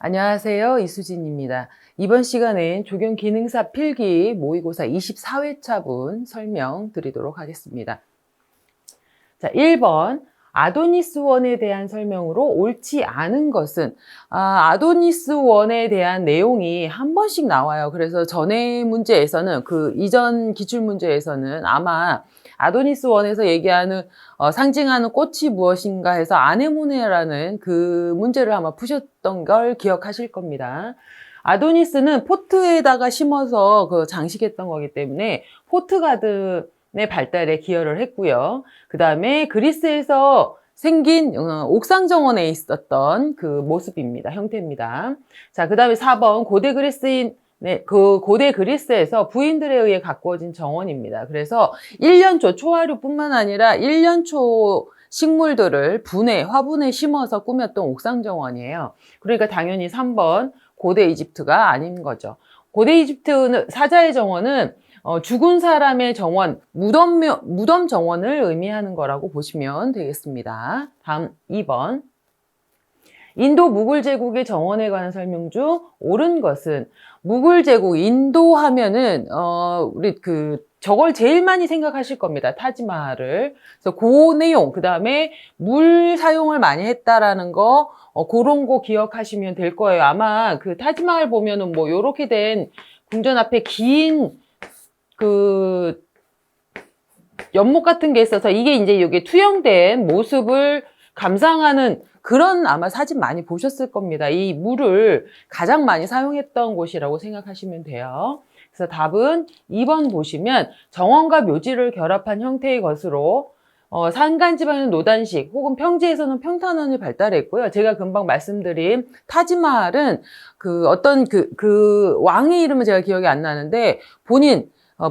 안녕하세요. 이수진입니다. 이번 시간엔 조경기능사 필기 모의고사 24회차분 설명드리도록 하겠습니다. 자, 1번 아도니스 원에 대한 설명으로 옳지 않은 것은 아도니스 원에 대한 내용이 한 번씩 나와요. 그래서 전에 문제에서는 이전 기출문제에서는 아마 아도니스 원에서 얘기하는 상징하는 꽃이 무엇인가 해서 아네모네라는 그 문제를 아마 푸셨던 걸 기억하실 겁니다. 아도니스는 포트에다가 심어서 장식했던 거기 때문에 포트가든의 발달에 기여를 했고요. 그 다음에 그리스에서 생긴 옥상 정원에 있었던 그 모습입니다. 형태입니다. 자, 그 다음에 4번 고대 그리스에서 부인들에 의해 가꾸어진 정원입니다. 그래서 1년초 초하류뿐만 아니라 1년초 식물들을 화분에 심어서 꾸몄던 옥상 정원이에요. 그러니까 당연히 3번 고대 이집트가 아닌 거죠. 고대 이집트 사자의 정원은 죽은 사람의 정원, 무덤 정원을 의미하는 거라고 보시면 되겠습니다. 다음 2번. 인도 무굴 제국의 정원에 관한 설명 중 옳은 것은 무굴 제국, 인도 하면은 우리 저걸 제일 많이 생각하실 겁니다. 타지마할을. 그래서 그 내용, 그 다음에 물 사용을 많이 했다라는 거, 그런 거 기억하시면 될 거예요. 아마 그 타지마할 보면은 뭐 요렇게 된 궁전 앞에 긴 연못 같은 게 있어서 이게 이제 여기 투영된 모습을 감상하는 그런 아마 사진 많이 보셨을 겁니다. 이 물을 가장 많이 사용했던 곳이라고 생각하시면 돼요. 그래서 답은 2번 보시면 정원과 묘지를 결합한 형태의 것으로 산간지방에는 노단식 혹은 평지에서는 평탄원이 발달했고요. 제가 금방 말씀드린 타지마할은 어떤 왕의 이름은 제가 기억이 안 나는데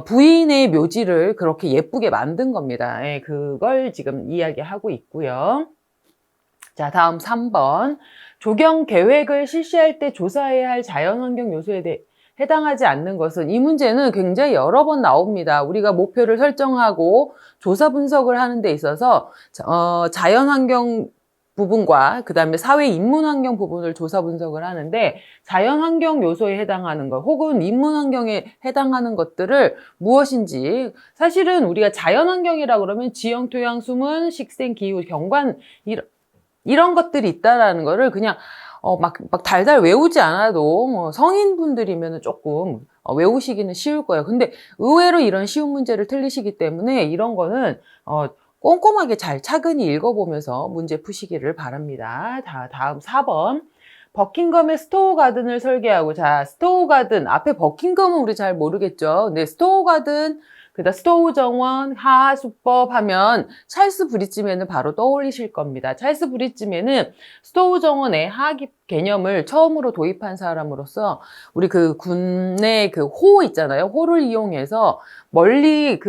부인의 묘지를 그렇게 예쁘게 만든 겁니다. 예, 그걸 지금 이야기하고 있고요. 자, 다음 3번. 조경 계획을 실시할 때 조사해야 할 자연환경 요소에 대해 해당하지 않는 것은 이 문제는 굉장히 여러 번 나옵니다. 우리가 목표를 설정하고 조사 분석을 하는 데 있어서 자연환경 부분과 그 다음에 사회 인문환경 부분을 조사 분석을 하는데 자연환경 요소에 해당하는 것 혹은 인문환경에 해당하는 것들을 무엇인지 사실은 우리가 자연환경이라 그러면 지형, 토양, 수문, 식생, 기후, 경관 이런 것들이 있다라는 거를 그냥 막 달달 외우지 않아도 뭐 성인분들이면 조금 외우시기는 쉬울 거예요. 근데 의외로 이런 쉬운 문제를 틀리시기 때문에 이런 거는 꼼꼼하게 잘 차근히 읽어보면서 문제 푸시기를 바랍니다. 다음 4번. 버킹엄의 스토우 가든을 설계하고, 자, 스토우 가든, 앞에 버킹엄은 우리 잘 모르겠죠. 근데 스토우 가든, 그다음 스토우 정원, 하하 수법 하면 찰스 브릿지맨을 바로 떠올리실 겁니다. 찰스 브릿지맨은 스토우 정원의 하하 개념을 처음으로 도입한 사람으로서 우리 군내 호 있잖아요. 호를 이용해서 멀리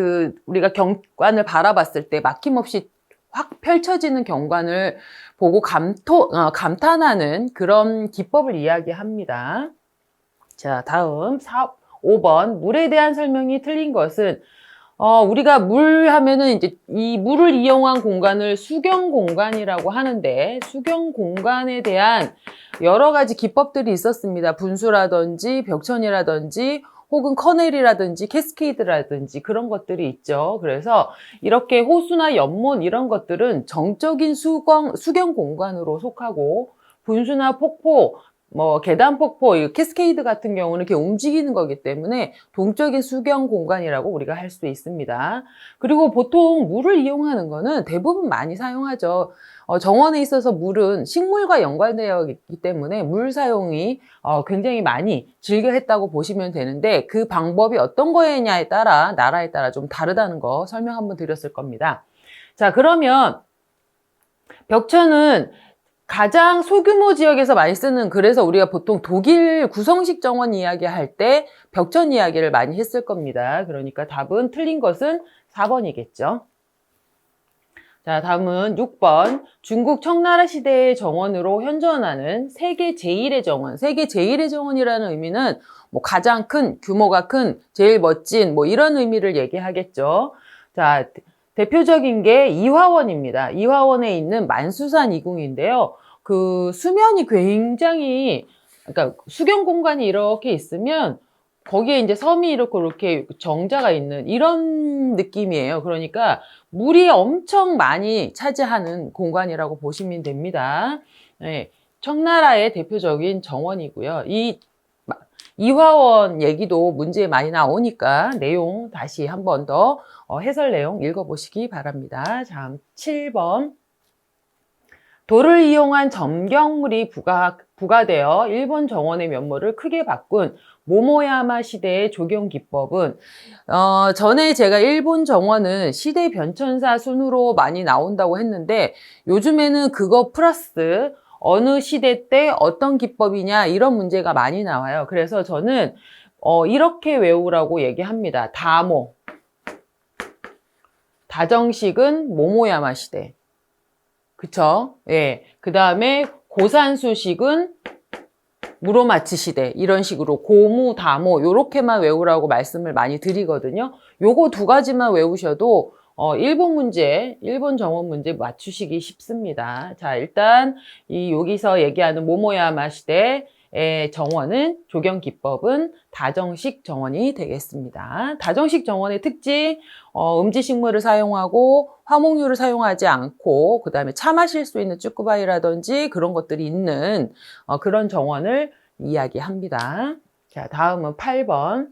우리가 경관을 바라봤을 때 막힘없이 확 펼쳐지는 경관을 보고 감탄하는 그런 기법을 이야기합니다. 자, 다음 5번. 물에 대한 설명이 틀린 것은 우리가 물 하면은 이제 이 물을 이용한 공간을 수경 공간이라고 하는데 수경 공간에 대한 여러 가지 기법들이 있었습니다. 분수라든지 벽천이라든지 혹은 커넬이라든지 캐스케이드라든지 그런 것들이 있죠. 그래서 이렇게 호수나 연못 이런 것들은 정적인 수경 공간으로 속하고 분수나 폭포 계단 폭포, 캐스케이드 같은 경우는 이렇게 움직이는 거기 때문에 동적인 수경 공간이라고 우리가 할 수 있습니다. 그리고 보통 물을 이용하는 거는 대부분 많이 사용하죠. 정원에 있어서 물은 식물과 연관되어 있기 때문에 물 사용이 굉장히 많이 즐겨 했다고 보시면 되는데 그 방법이 어떤 거냐에 따라 나라에 따라 좀 다르다는 거 설명 한번 드렸을 겁니다. 자, 그러면 벽천은 가장 소규모 지역에서 많이 쓰는 그래서 우리가 보통 독일 구성식 정원 이야기할 때 벽천 이야기를 많이 했을 겁니다. 그러니까 답은 틀린 것은 4번이겠죠. 자, 다음은 6번. 중국 청나라 시대의 정원으로 현존하는 세계 제1의 정원. 세계 제1의 정원이라는 의미는 가장 큰, 규모가 큰, 제일 멋진 이런 의미를 얘기하겠죠. 자, 대표적인 게 이화원입니다. 이화원에 있는 만수산 이궁인데요. 수면이 굉장히 그러니까 수경 공간이 이렇게 있으면 거기에 이제 섬이 이렇게 정자가 있는 이런 느낌이에요. 그러니까 물이 엄청 많이 차지하는 공간이라고 보시면 됩니다. 네, 청나라의 대표적인 정원이고요. 이 이화원 얘기도 문제에 많이 나오니까 내용 다시 한 번 더 해설 내용 읽어보시기 바랍니다. 자, 7번. 돌을 이용한 점경물이 부가되어 일본 정원의 면모를 크게 바꾼 모모야마 시대의 조경 기법은 전에 제가 일본 정원은 시대 변천사 순으로 많이 나온다고 했는데 요즘에는 그거 플러스 어느 시대 때 어떤 기법이냐 이런 문제가 많이 나와요. 그래서 저는 이렇게 외우라고 얘기합니다. 다정식은 모모야마 시대. 그쵸? 예. 그 다음에 고산수식은 무로마치 시대. 이런 식으로 고무, 다모, 요렇게만 외우라고 말씀을 많이 드리거든요. 요거 두 가지만 외우셔도 일본 정원 문제 맞추시기 쉽습니다. 자, 일단 여기서 얘기하는 모모야마 시대의 정원은 조경 기법은 다정식 정원이 되겠습니다. 다정식 정원의 특징, 음지식물을 사용하고 화목류를 사용하지 않고 그 다음에 차 마실 수 있는 쭈꾸바이라든지 그런 것들이 있는 그런 정원을 이야기합니다. 자, 다음은 8번.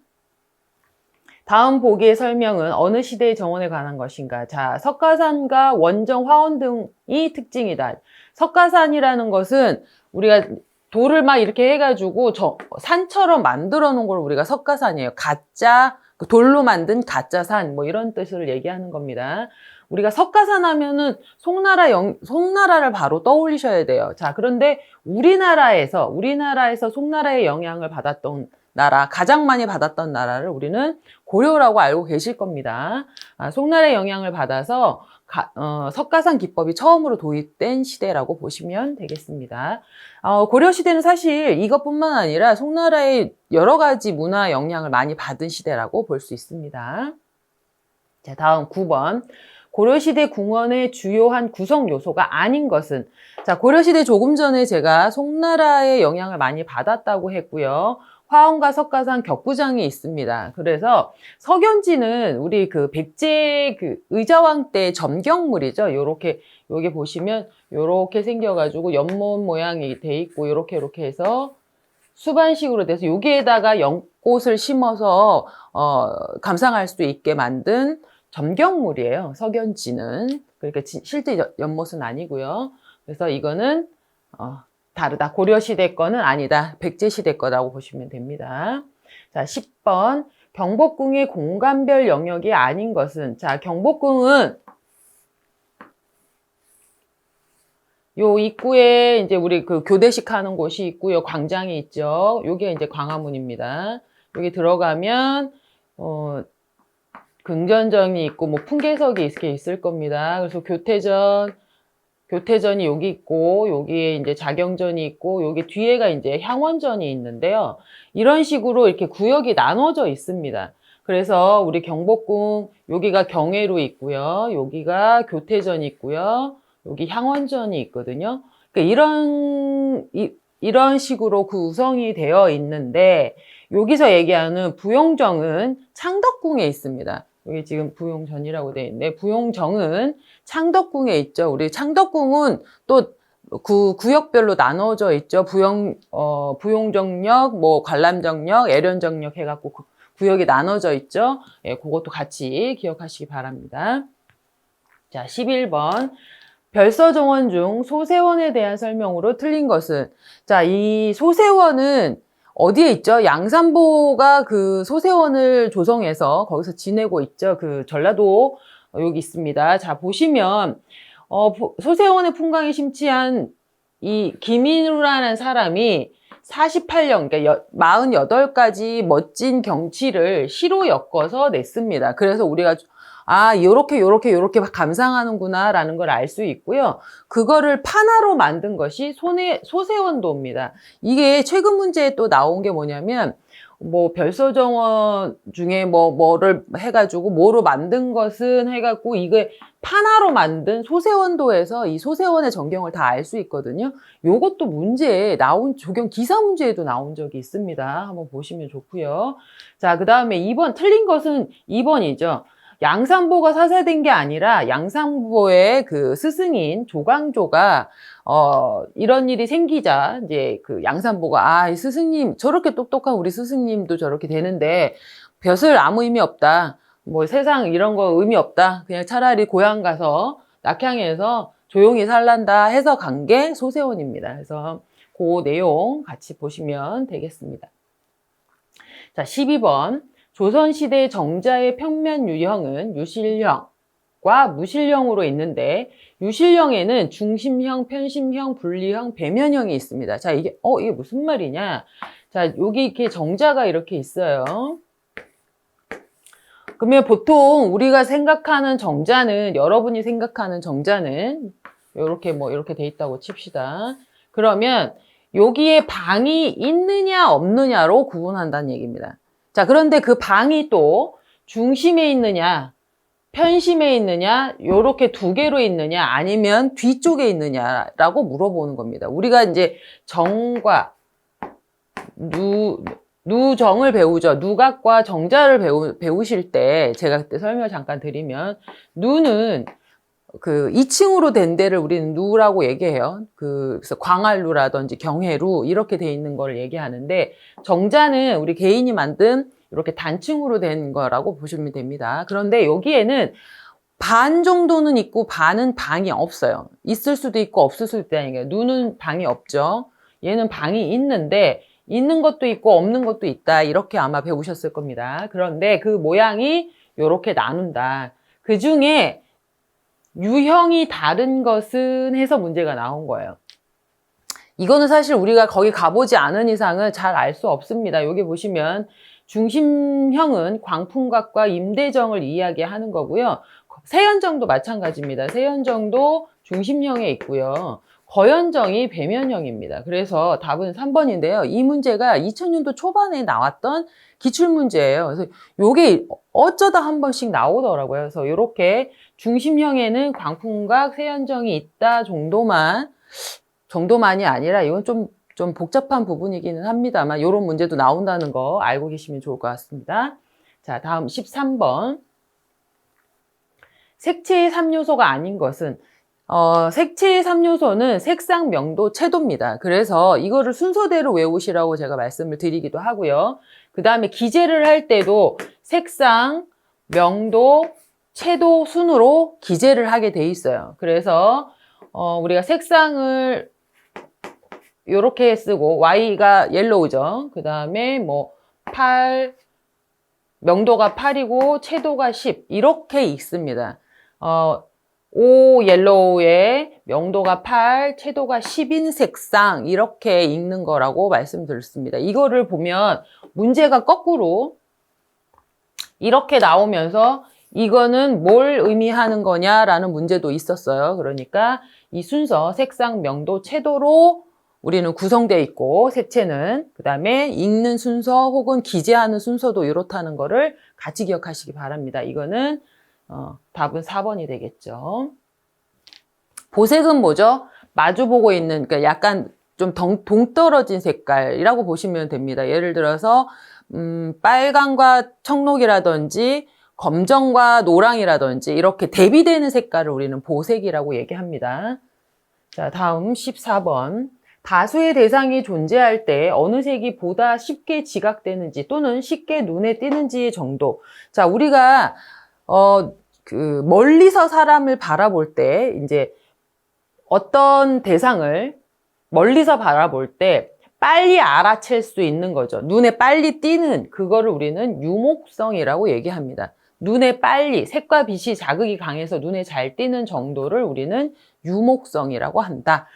다음 보기의 설명은 어느 시대의 정원에 관한 것인가? 자, 석가산과 원정, 화원 등이 특징이다. 석가산이라는 것은 우리가 돌을 막 이렇게 해가지고 산처럼 만들어 놓은 걸 우리가 석가산이에요. 가짜, 돌로 만든 가짜 산, 뭐 이런 뜻을 얘기하는 겁니다. 우리가 석가산 하면은 송나라를 바로 떠올리셔야 돼요. 자, 그런데 우리나라에서 송나라의 영향을 받았던 나라, 가장 많이 받았던 나라를 우리는 고려라고 알고 계실 겁니다. 송나라의 영향을 받아서 석가산 기법이 처음으로 도입된 시대라고 보시면 되겠습니다. 고려시대는 사실 이것뿐만 아니라 송나라의 여러 가지 문화 영향을 많이 받은 시대라고 볼 수 있습니다. 자, 다음 9번. 고려시대 궁원의 주요한 구성 요소가 아닌 것은? 자, 고려시대 조금 전에 제가 송나라의 영향을 많이 받았다고 했고요. 화원과 석가산 격구장이 있습니다. 그래서 석연지는 우리 백제 의자왕 때 점경물이죠. 요렇게 여기 보시면 요렇게 생겨가지고 연못 모양이 돼 있고 요렇게 해서 수반식으로 돼서 여기에다가 연꽃을 심어서 감상할 수 있게 만든 점경물이에요. 석연지는. 그러니까 실제 연못은 아니고요. 그래서 이거는 다르다. 고려시대 거는 아니다. 백제시대 거라고 보시면 됩니다. 자, 10번. 경복궁의 공간별 영역이 아닌 것은? 자, 경복궁은 요 입구에 이제 우리 교대식 하는 곳이 있고요. 광장이 있죠. 요게 이제 광화문입니다. 여기 들어가면, 긍전정이 있고, 뭐, 풍계석이 이렇게 있을 겁니다. 그래서 교태전이 여기 있고, 여기에 이제 자경전이 있고, 여기 뒤에가 이제 향원전이 있는데요. 이런 식으로 이렇게 구역이 나눠져 있습니다. 그래서 우리 경복궁, 여기가 경회로 있고요. 여기가 교태전이 있고요. 여기 향원전이 있거든요. 그러니까 이런 식으로 구성이 되어 있는데, 여기서 얘기하는 부용정은 창덕궁에 있습니다. 여기 지금 부용전이라고 되어 있는데, 부용정은 창덕궁에 있죠. 우리 창덕궁은 또 구역별로 나눠져 있죠. 부용정역, 뭐 관람정역, 애련정역 해갖고 구역이 나눠져 있죠. 예, 그것도 같이 기억하시기 바랍니다. 자, 11번. 별서정원 중 소세원에 대한 설명으로 틀린 것은? 자, 이 소세원은 어디에 있죠? 양산보가 소세원을 조성해서 거기서 지내고 있죠. 전라도 여기 있습니다. 자, 보시면 소세원의 풍광이 심취한 이 김인우라는 사람이 48년, 그러니까 48가지 멋진 경치를 시로 엮어서 냈습니다. 그래서 우리가 요렇게 감상하는구나 라는 걸 알 수 있고요. 그거를 판화로 만든 것이 소세원도입니다. 이게 최근 문제에 또 나온 게 뭐냐면 뭐 별서정원 중에 뭐를 해가지고 뭐로 만든 것은 해갖고 이게 판화로 만든 소세원도에서 이 소세원의 전경을 다 알 수 있거든요. 요것도 문제에 나온 조경 기사 문제에도 나온 적이 있습니다. 한번 보시면 좋고요. 자, 그 다음에 2번 틀린 것은 2번이죠. 양산보가 사살된 게 아니라 양산보의 그 스승인 조광조가 이런 일이 생기자 이제 그 양산보가 이 스승님 저렇게 똑똑한 우리 스승님도 저렇게 되는데 벼슬 아무 의미 없다. 뭐 세상 이런 거 의미 없다. 그냥 차라리 고향 가서 낙향해서 조용히 살란다 해서 간 게 소세원입니다. 그래서 그 내용 같이 보시면 되겠습니다. 자, 12번. 조선시대 정자의 평면 유형은 유실형과 무실형으로 있는데 유실형에는 중심형, 편심형, 분리형, 배면형이 있습니다. 자, 이게 무슨 말이냐? 자, 여기 이렇게 정자가 이렇게 있어요. 그러면 보통 우리가 생각하는 정자는 여러분이 생각하는 정자는 이렇게 돼 있다고 칩시다. 그러면 여기에 방이 있느냐 없느냐로 구분한다는 얘기입니다. 자, 그런데 그 방이 또 중심에 있느냐, 편심에 있느냐, 요렇게 두 개로 있느냐, 아니면 뒤쪽에 있느냐라고 물어보는 겁니다. 우리가 이제 정과 누정을 배우죠. 누각과 정자를 배우실 때, 제가 그때 설명을 잠깐 드리면, 누는 그 2층으로 된 데를 우리는 누라고 얘기해요. 그래서 광활루라든지 경회루 이렇게 돼 있는 걸 얘기하는데 정자는 우리 개인이 만든 이렇게 단층으로 된 거라고 보시면 됩니다. 그런데 여기에는 반 정도는 있고 반은 방이 없어요. 있을 수도 있고 없을 수도 있다는 게 누는 방이 없죠. 얘는 방이 있는데 있는 것도 있고 없는 것도 있다. 이렇게 아마 배우셨을 겁니다. 그런데 그 모양이 이렇게 나눈다. 그 중에 유형이 다른 것은 해서 문제가 나온 거예요. 이거는 사실 우리가 거기 가보지 않은 이상은 잘 알 수 없습니다. 여기 보시면 중심형은 광풍각과 임대정을 이야기하는 거고요. 세연정도 마찬가지입니다. 세연정도 중심형에 있고요. 거연정이 배면형입니다. 그래서 답은 3번인데요. 이 문제가 2000년도 초반에 나왔던 기출문제예요. 그래서 요게 어쩌다 한 번씩 나오더라고요. 그래서 이렇게 중심형에는 광풍각, 세연정이 있다 정도만이 아니라 이건 좀 복잡한 부분이기는 합니다만 이런 문제도 나온다는 거 알고 계시면 좋을 것 같습니다. 자, 다음 13번. 색채의 3요소가 아닌 것은 색채의 3요소는 색상, 명도, 채도입니다. 그래서 이거를 순서대로 외우시라고 제가 말씀을 드리기도 하고요. 그 다음에 기재를 할 때도 색상, 명도, 채도 순으로 기재를 하게 돼 있어요. 그래서 우리가 색상을 이렇게 쓰고 Y가 옐로우죠. 그 다음에 뭐 8, 명도가 8이고 채도가 10 이렇게 읽습니다. O 옐로우에 명도가 8, 채도가 10인 색상 이렇게 읽는 거라고 말씀드렸습니다. 이거를 보면 문제가 거꾸로 이렇게 나오면서 이거는 뭘 의미하는 거냐라는 문제도 있었어요. 그러니까 이 순서 색상, 명도, 채도로 우리는 구성되어 있고 색채는 그 다음에 읽는 순서 혹은 기재하는 순서도 이렇다는 거를 같이 기억하시기 바랍니다. 이거는 답은 4번이 되겠죠. 보색은 뭐죠? 마주보고 있는, 그러니까 약간 좀 동떨어진 색깔이라고 보시면 됩니다. 예를 들어서 빨강과 청록이라든지 검정과 노랑이라든지 이렇게 대비되는 색깔을 우리는 보색이라고 얘기합니다. 자, 다음 14번. 다수의 대상이 존재할 때 어느 색이 보다 쉽게 지각되는지 또는 쉽게 눈에 띄는지의 정도. 자, 우리가 멀리서 사람을 바라볼 때 이제 어떤 대상을 멀리서 바라볼 때 빨리 알아챌 수 있는 거죠. 눈에 빨리 띄는 그거를 우리는 유목성이라고 얘기합니다. 눈에 빨리 색과 빛이 자극이 강해서 눈에 잘 띄는 정도를 우리는 유목성이라고 한다.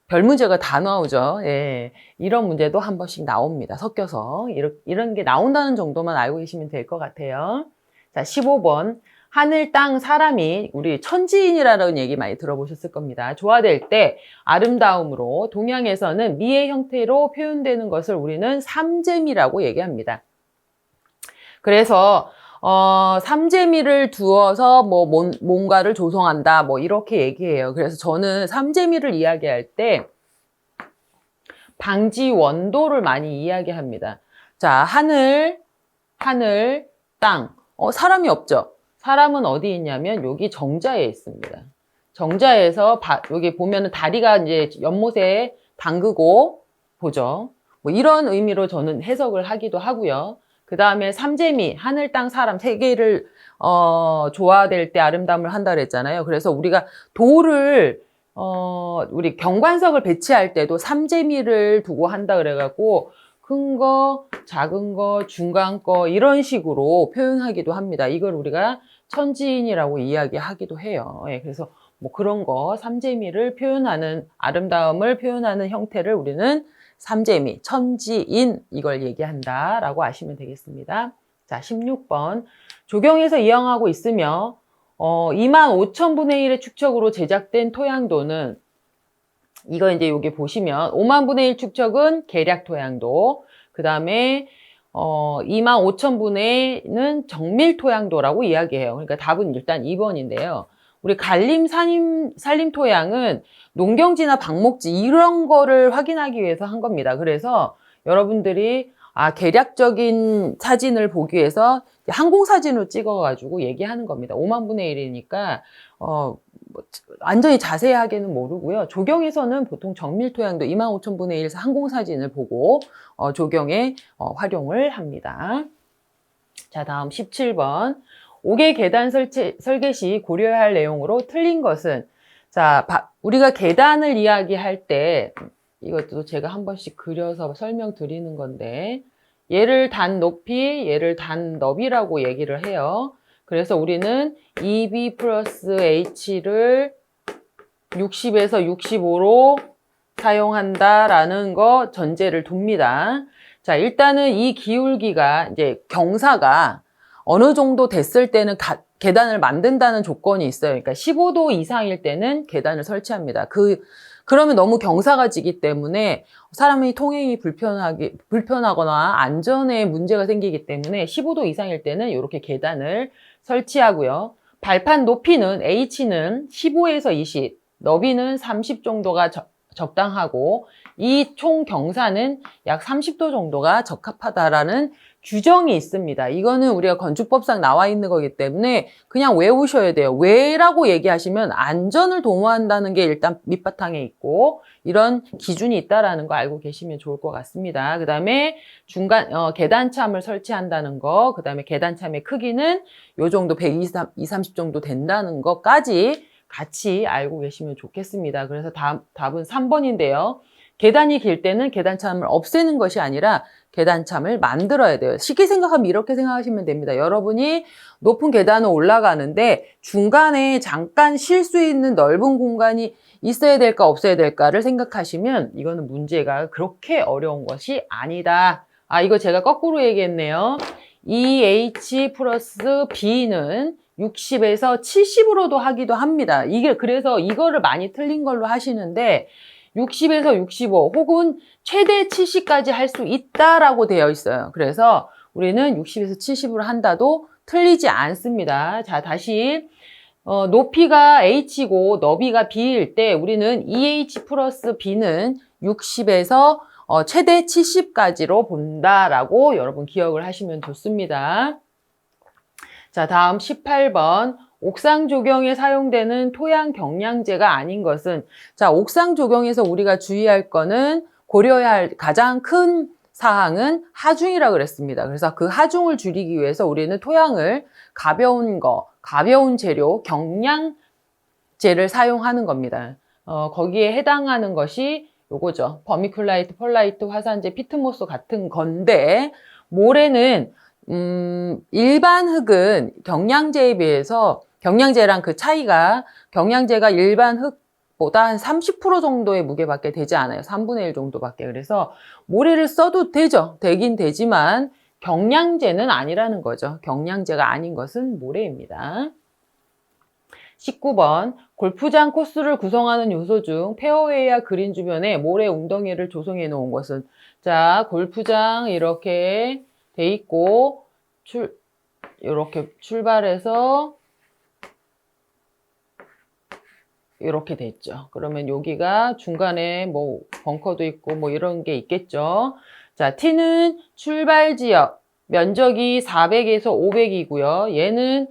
별 문제가 다 나오죠. 예. 이런 문제도 한 번씩 나옵니다. 섞여서 이런 게 나온다는 정도만 알고 계시면 될 것 같아요. 자, 15번. 하늘, 땅, 사람이 우리 천지인이라는 얘기 많이 들어보셨을 겁니다. 조화될 때 아름다움으로 동양에서는 미의 형태로 표현되는 것을 우리는 삼재미라고 얘기합니다. 그래서 삼재미를 두어서 뭔가를 조성한다 이렇게 얘기해요. 그래서 저는 삼재미를 이야기할 때 방지원도를 많이 이야기합니다. 자, 하늘, 땅. 사람이 없죠? 사람은 어디 있냐면 여기 정자에 있습니다. 정자에서 여기 보면은 다리가 이제 연못에 담그고 보죠. 이런 의미로 저는 해석을 하기도 하고요. 그 다음에 삼재미, 하늘, 땅, 사람 세 개를 조화될 때 아름다움을 한다 그랬잖아요. 그래서 우리가 돌을 우리 경관석을 배치할 때도 삼재미를 두고 한다 그래갖고 큰 거, 작은 거, 중간 거 이런 식으로 표현하기도 합니다. 이걸 우리가 천지인이라고 이야기하기도 해요. 예, 그래서 그런 거 삼재미를 표현하는 아름다움을 표현하는 형태를 우리는 삼재미, 천지인 이걸 얘기한다라고 아시면 되겠습니다. 자, 16번 조경에서 이용하고 있으며 25,000분의 1의 축척으로 제작된 토양도는 이거 이제 여기 보시면 5만 분의 1 축척은 계략 토양도, 그 다음에 25,000분의 1은 정밀 토양도라고 이야기해요. 그러니까 답은 일단 2번인데요. 우리 간림, 산림 토양은 농경지나 방목지 이런 거를 확인하기 위해서 한 겁니다. 그래서 여러분들이 계략적인 사진을 보기 위해서 항공사진으로 찍어가지고 얘기하는 겁니다. 5만 분의 1이니까 완전히 자세하게는 모르고요. 조경에서는 보통 정밀 토양도 25,000분의 1 항공사진을 보고 조경에 활용을 합니다. 자, 다음 17번. 5개 계단 설계 시 고려해야 할 내용으로 틀린 것은, 자, 우리가 계단을 이야기할 때 이것도 제가 한 번씩 그려서 설명드리는 건데, 얘를 단 높이, 얘를 단 너비라고 얘기를 해요. 그래서 우리는 2b 플러스 h를 60에서 65로 사용한다라는 거 전제를 둡니다. 자, 일단은 이 기울기가 이제 경사가 어느 정도 됐을 때는 계단을 만든다는 조건이 있어요. 그러니까 15도 이상일 때는 계단을 설치합니다. 그러면 너무 경사가 지기 때문에 사람의 통행이 불편하거나 안전에 문제가 생기기 때문에 15도 이상일 때는 이렇게 계단을 설치하고요. 발판 높이는 H는 15에서 20, 너비는 30 정도가 적당하고 이 총 경사는 약 30도 정도가 적합하다라는 규정이 있습니다. 이거는 우리가 건축법상 나와 있는 거기 때문에 그냥 외우셔야 돼요. 왜라고 얘기하시면 안전을 도모한다는 게 일단 밑바탕에 있고 이런 기준이 있다라는 거 알고 계시면 좋을 것 같습니다. 그 다음에 중간 계단참을 설치한다는 거, 그 다음에 계단참의 크기는 요 정도 120, 30 정도 된다는 것까지 같이 알고 계시면 좋겠습니다. 그래서 답은 3번인데요. 계단이 길 때는 계단참을 없애는 것이 아니라 계단참을 만들어야 돼요. 쉽게 생각하면 이렇게 생각하시면 됩니다. 여러분이 높은 계단을 올라가는데 중간에 잠깐 쉴 수 있는 넓은 공간이 있어야 될까 없어야 될까를 생각하시면 이거는 문제가 그렇게 어려운 것이 아니다. 이거 제가 거꾸로 얘기했네요. EH 플러스 B는 60에서 70으로도 하기도 합니다. 그래서 이거를 많이 틀린 걸로 하시는데 60에서 65 혹은 최대 70까지 할 수 있다라고 되어 있어요. 그래서 우리는 60에서 70으로 한다도 틀리지 않습니다. 자, 다시 높이가 H고 너비가 B일 때 우리는 EH 플러스 B는 60에서 최대 70까지로 본다라고 여러분 기억을 하시면 좋습니다. 자, 다음 18번. 옥상 조경에 사용되는 토양 경량제가 아닌 것은, 자, 옥상 조경에서 우리가 주의할 거는 고려해야 할 가장 큰 사항은 하중이라고 그랬습니다. 그래서 그 하중을 줄이기 위해서 우리는 토양을 가벼운 재료, 경량제를 사용하는 겁니다. 거기에 해당하는 것이 요거죠. 버미큘라이트, 펄라이트, 화산재, 피트모스 같은 건데, 모래는 일반 흙은 경량제에 비해서 경량제랑 그 차이가 경량제가 일반 흙보다 한 30% 정도의 무게밖에 되지 않아요. 3분의 1 정도밖에. 그래서 모래를 써도 되긴 되지만 경량제는 아니라는 거죠. 경량제가 아닌 것은 모래입니다. 19번 골프장 코스를 구성하는 요소 중 페어웨이와 그린 주변에 모래 웅덩이를 조성해 놓은 것은. 자, 골프장 이렇게 돼 있고 이렇게 출발해서 이렇게 됐죠. 그러면 여기가 중간에 뭐 벙커도 있고 뭐 이런 게 있겠죠. 자, T는 출발 지역 면적이 400에서 500이고요.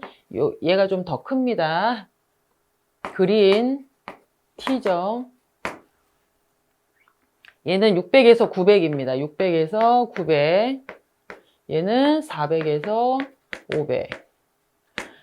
얘가 좀 더 큽니다. 그린 T죠. 얘는 600에서 900입니다. 600에서 900. 얘는 400에서 500.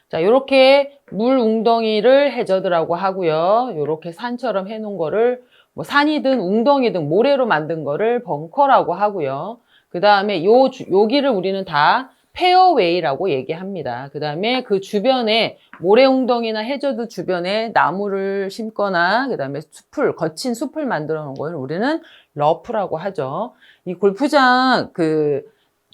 자, 요렇게 물 웅덩이를 해저드라고 하고요. 요렇게 산처럼 해놓은 거를 뭐 산이든 웅덩이든 모래로 만든 거를 벙커라고 하고요. 그 다음에 여기를 우리는 다 페어웨이라고 얘기합니다. 그 다음에 그 주변에 모래 웅덩이나 해저드 주변에 나무를 심거나 그 다음에 거친 숲을 만들어 놓은 거는 우리는 러프라고 하죠. 이 골프장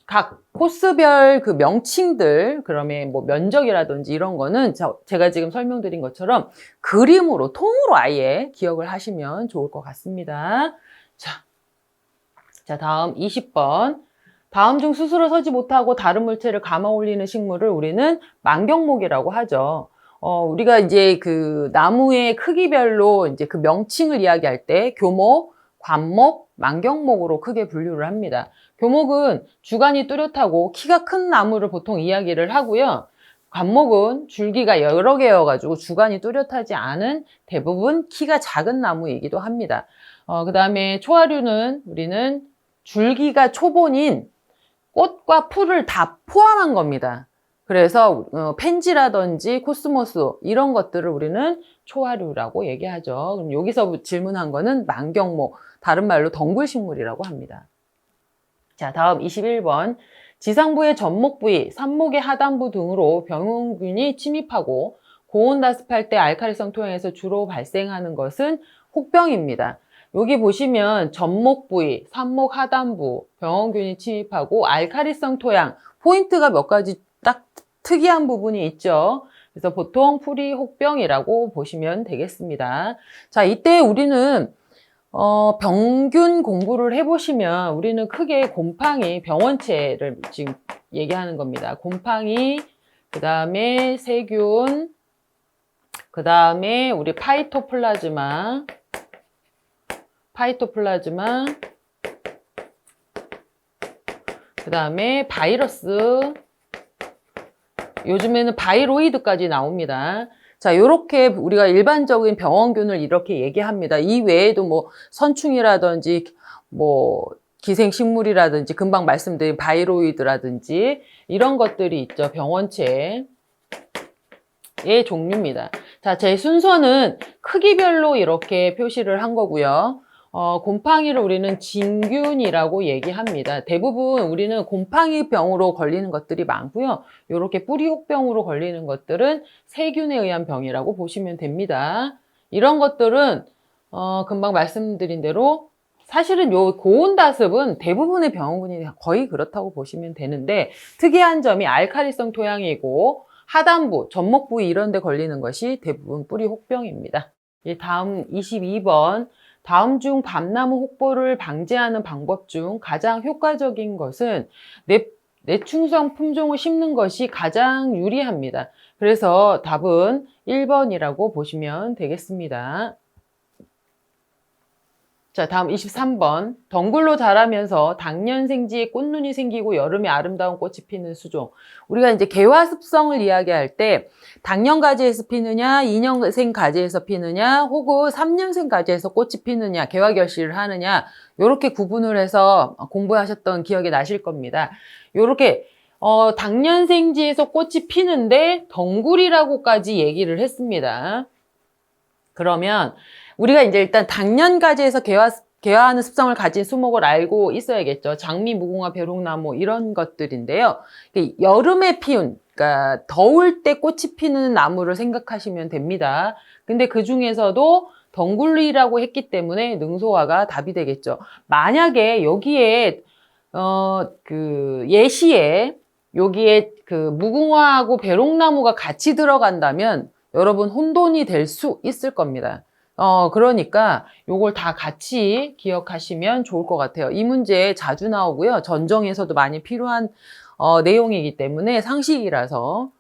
각 코스별 그 명칭들, 그러면 뭐 면적이라든지 이런 거는 제가 지금 설명드린 것처럼 그림으로, 통으로 아예 기억을 하시면 좋을 것 같습니다. 자, 다음 20번. 다음 중 스스로 서지 못하고 다른 물체를 감아 올리는 식물을 우리는 망경목이라고 하죠. 우리가 이제 그 나무의 크기별로 이제 그 명칭을 이야기할 때 교목, 관목, 망경목으로 크게 분류를 합니다. 교목은 주간이 뚜렷하고 키가 큰 나무를 보통 이야기를 하고요. 관목은 줄기가 여러 개여가지고 주간이 뚜렷하지 않은 대부분 키가 작은 나무이기도 합니다. 그 다음에 초하류는 우리는 줄기가 초본인 꽃과 풀을 다 포함한 겁니다. 그래서 펜지라든지 코스모스 이런 것들을 우리는 초하류라고 얘기하죠. 그럼 여기서 질문한 거는 망경목, 다른 말로 덩굴식물이라고 합니다. 자, 다음 21번. 지상부의 전목 부위, 산목의 하단부 등으로 병원균이 침입하고 고온 다습할 때 알칼리성 토양에서 주로 발생하는 것은 혹병입니다. 여기 보시면 전목 부위, 산목 하단부, 병원균이 침입하고 알칼리성 토양, 포인트가 몇 가지 딱 특이한 부분이 있죠. 그래서 보통 풀이 혹병이라고 보시면 되겠습니다. 자, 이때 우리는 병균 공부를 해보시면 우리는 크게 곰팡이, 병원체를 지금 얘기하는 겁니다. 곰팡이, 그 다음에 세균, 그 다음에 우리 파이토플라즈마, 그 다음에 바이러스, 요즘에는 바이로이드까지 나옵니다. 자, 요렇게 우리가 일반적인 병원균을 이렇게 얘기합니다. 이 외에도 뭐 선충이라든지 뭐 기생식물이라든지 금방 말씀드린 바이로이드라든지 이런 것들이 있죠. 병원체의 종류입니다. 자, 제 순서는 크기별로 이렇게 표시를 한 거고요. 곰팡이를 우리는 진균이라고 얘기합니다. 대부분 우리는 곰팡이병으로 걸리는 것들이 많고요. 이렇게 뿌리혹병으로 걸리는 것들은 세균에 의한 병이라고 보시면 됩니다. 이런 것들은 금방 말씀드린 대로 사실은 요 고온다습은 대부분의 병원균이 거의 그렇다고 보시면 되는데 특이한 점이 알칼리성 토양이고 하단부, 전목 부위 이런 데 걸리는 것이 대부분 뿌리혹병입니다. 다음 22번. 다음 중 밤나무 혹보를 방지하는 방법 중 가장 효과적인 것은 내충성 품종을 심는 것이 가장 유리합니다. 그래서 답은 1번이라고 보시면 되겠습니다. 자, 다음 23번. 덩굴로 자라면서 당년생지에 꽃눈이 생기고 여름에 아름다운 꽃이 피는 수종. 우리가 이제 개화 습성을 이야기할 때 당년 가지에서 피느냐, 2년생 가지에서 피느냐, 혹은 3년생 가지에서 꽃이 피느냐, 개화 결실을 하느냐, 이렇게 구분을 해서 공부하셨던 기억이 나실 겁니다. 이렇게 당년생지에서 꽃이 피는데 덩굴이라고까지 얘기를 했습니다. 그러면 우리가 이제 일단 당년가지에서 개화하는 습성을 가진 수목을 알고 있어야겠죠. 장미, 무궁화, 벼룩나무 이런 것들인데요. 여름에 피운, 그러니까 더울 때 꽃이 피는 나무를 생각하시면 됩니다. 근데 그 중에서도 덩굴이라고 했기 때문에 능소화가 답이 되겠죠. 만약에 여기에 그 예시에 여기에 그 무궁화하고 벼룩나무가 같이 들어간다면 여러분 혼돈이 될 수 있을 겁니다. 그러니까 요걸 다 같이 기억하시면 좋을 것 같아요. 이 문제 자주 나오고요. 전정에서도 많이 필요한 내용이기 때문에 상식이라고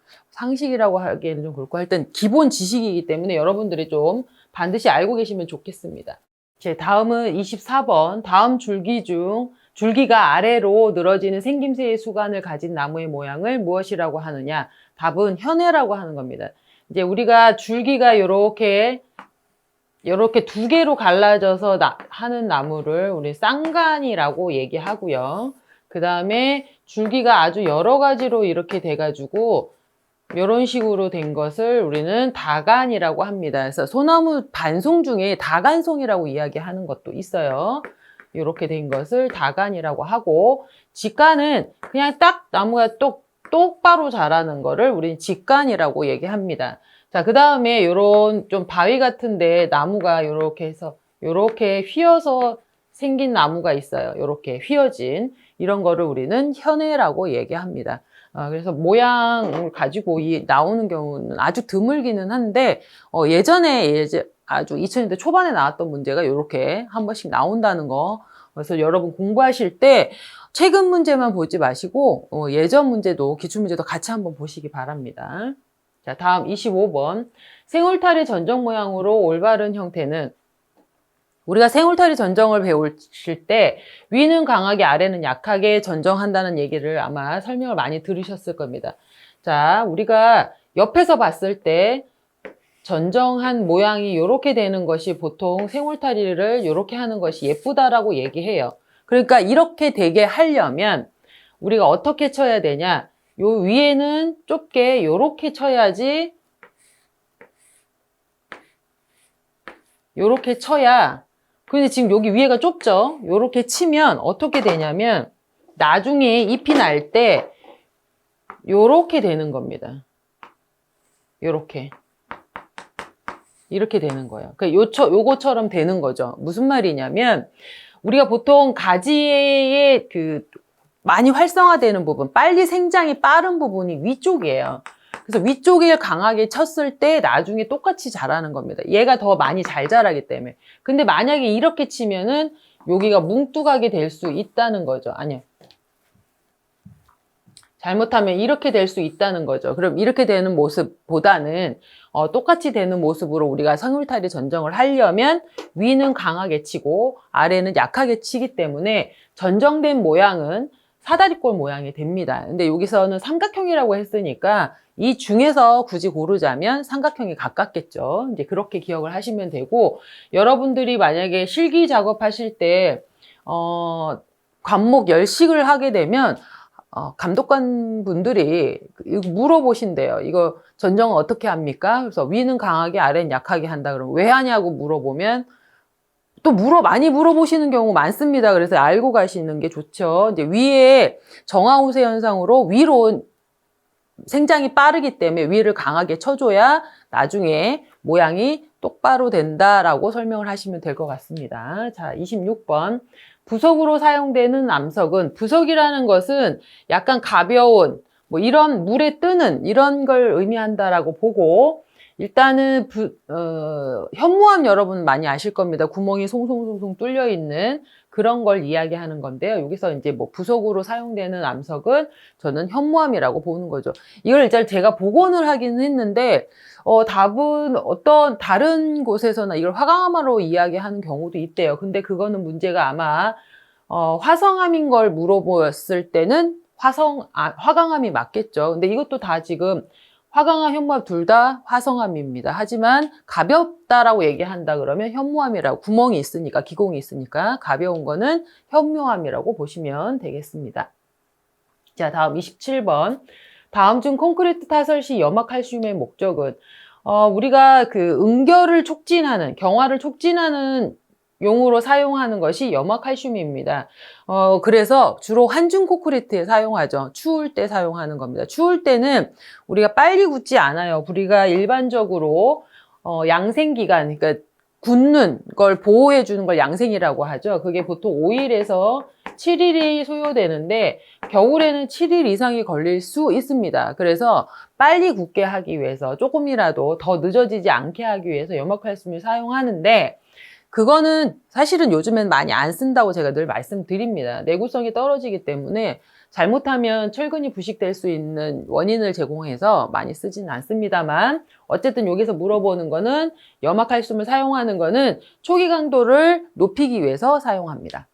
하기에는 좀 그렇고 하여튼 기본 지식이기 때문에 여러분들이 좀 반드시 알고 계시면 좋겠습니다. 제 다음은 24번. 다음 줄기 중 줄기가 아래로 늘어지는 생김새의 수간을 가진 나무의 모양을 무엇이라고 하느냐? 답은 현해라고 하는 겁니다. 이제 우리가 줄기가 이렇게 두 개로 갈라져서 하는 나무를 우리 쌍간이라고 얘기하고요. 그 다음에 줄기가 아주 여러 가지로 이렇게 돼가지고 이런 식으로 된 것을 우리는 다간이라고 합니다. 그래서 소나무 반송 중에 다간송이라고 이야기하는 것도 있어요. 이렇게 된 것을 다간이라고 하고, 직간은 그냥 딱 나무가 똑바로 자라는 거를 우리는 직간이라고 얘기합니다. 자, 그 다음에 요런 좀 바위 같은데 나무가 요렇게 해서 요렇게 휘어서 생긴 나무가 있어요. 요렇게 휘어진 이런 거를 우리는 현해라고 얘기합니다. 그래서 모양을 가지고 나오는 경우는 아주 드물기는 한데, 예전에 아주 2000년대 초반에 나왔던 문제가 이렇게 한 번씩 나온다는 거. 그래서 여러분 공부하실 때 최근 문제만 보지 마시고, 예전 문제도, 기출문제도 같이 한번 보시기 바랍니다. 자, 다음 25번. 생울타리 전정 모양으로 올바른 형태는, 우리가 생울타리 전정을 배우실 때 위는 강하게 아래는 약하게 전정한다는 얘기를 아마 설명을 많이 들으셨을 겁니다. 자, 우리가 옆에서 봤을 때 전정한 모양이 이렇게 되는 것이 보통 생울타리를 이렇게 하는 것이 예쁘다라고 얘기해요. 그러니까 이렇게 되게 하려면 우리가 어떻게 쳐야 되냐? 요 위에는 좁게 이렇게 쳐야지, 이렇게 쳐야. 근데 지금 여기 위에가 좁죠? 요렇게 치면 어떻게 되냐면 나중에 잎이 날 때 요렇게 되는 겁니다. 요렇게. 이렇게 되는 거예요. 그러니까 요거처럼 되는 거죠. 무슨 말이냐면 우리가 보통 가지의 많이 활성화되는 부분, 빨리 생장이 빠른 부분이 위쪽이에요. 그래서 위쪽에 강하게 쳤을 때 나중에 똑같이 자라는 겁니다. 얘가 더 많이 잘 자라기 때문에. 근데 만약에 이렇게 치면은 여기가 뭉뚱하게 될 수 있다는 거죠. 아니요. 잘못하면 이렇게 될 수 있다는 거죠. 그럼 이렇게 되는 모습보다는 똑같이 되는 모습으로 우리가 생울타리 전정을 하려면 위는 강하게 치고 아래는 약하게 치기 때문에 전정된 모양은 사다리꼴 모양이 됩니다. 근데 여기서는 삼각형이라고 했으니까 이 중에서 굳이 고르자면 삼각형이 가깝겠죠. 이제 그렇게 기억을 하시면 되고, 여러분들이 만약에 실기 작업하실 때 관목 열식을 하게 되면 감독관 분들이 물어보신대요. 이거 전정은 어떻게 합니까? 그래서 위는 강하게 아래는 약하게 한다 그러면 왜 하냐고 물어보면 또 많이 물어보시는 경우 많습니다. 그래서 알고 가시는 게 좋죠. 이제 위에 정화우세 현상으로 위로 생장이 빠르기 때문에 위를 강하게 쳐줘야 나중에 모양이 똑바로 된다라고 설명을 하시면 될 것 같습니다. 자, 26번. 부석으로 사용되는 암석은, 부석이라는 것은 약간 가벼운, 이런 물에 뜨는 이런 걸 의미한다라고 보고, 일단은 현무암 여러분 많이 아실 겁니다. 구멍이 송송송송 뚫려 있는 그런 걸 이야기하는 건데요. 여기서 이제 부석으로 사용되는 암석은 저는 현무암이라고 보는 거죠. 이걸 일단 제가 복원을 하기는 했는데 답은 어떤 다른 곳에서나 이걸 화강암으로 이야기하는 경우도 있대요. 근데 그거는 문제가 아마 화성암인 걸 물어보았을 때는 화강암이 맞겠죠. 근데 이것도 다 지금 화강암, 현무암 둘 다 화성암입니다. 하지만 가볍다라고 얘기한다 그러면 현무암이라고, 구멍이 있으니까, 기공이 있으니까 가벼운 거는 현무암이라고 보시면 되겠습니다. 자, 다음 27번. 다음 중 콘크리트 타설 시 염화칼슘의 목적은, 우리가 응결을 촉진하는, 경화를 촉진하는 용으로 사용하는 것이 염화칼슘입니다. 그래서 주로 한중 콘크리트에 사용하죠. 추울 때 사용하는 겁니다. 추울 때는 우리가 빨리 굳지 않아요. 우리가 일반적으로 양생기간, 그러니까 굳는 걸 보호해 주는 걸 양생이라고 하죠. 그게 보통 5일에서 7일이 소요되는데 겨울에는 7일 이상이 걸릴 수 있습니다. 그래서 빨리 굳게 하기 위해서 조금이라도 더 늦어지지 않게 하기 위해서 염화칼슘을 사용하는데 그거는 사실은 요즘엔 많이 안 쓴다고 제가 늘 말씀드립니다. 내구성이 떨어지기 때문에 잘못하면 철근이 부식될 수 있는 원인을 제공해서 많이 쓰지는 않습니다만 어쨌든 여기서 물어보는 거는 염화칼슘을 사용하는 거는 초기 강도를 높이기 위해서 사용합니다.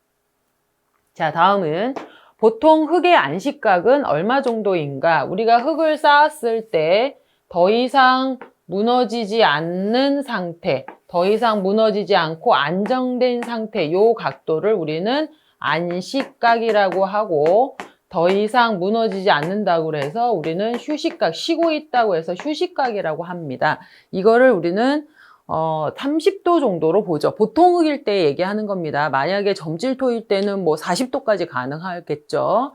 자, 다음은 보통 흙의 안식각은 얼마 정도인가? 우리가 흙을 쌓았을 때 더 이상 무너지지 않는 상태, 더 이상 무너지지 않고 안정된 상태, 요 각도를 우리는 안식각이라고 하고 더 이상 무너지지 않는다고 해서 우리는 휴식각, 쉬고 있다고 해서 휴식각이라고 합니다. 이거를 우리는 30도 정도로 보죠. 보통 흙일 때 얘기하는 겁니다. 만약에 점질토일 때는 뭐 40도까지 가능하겠죠.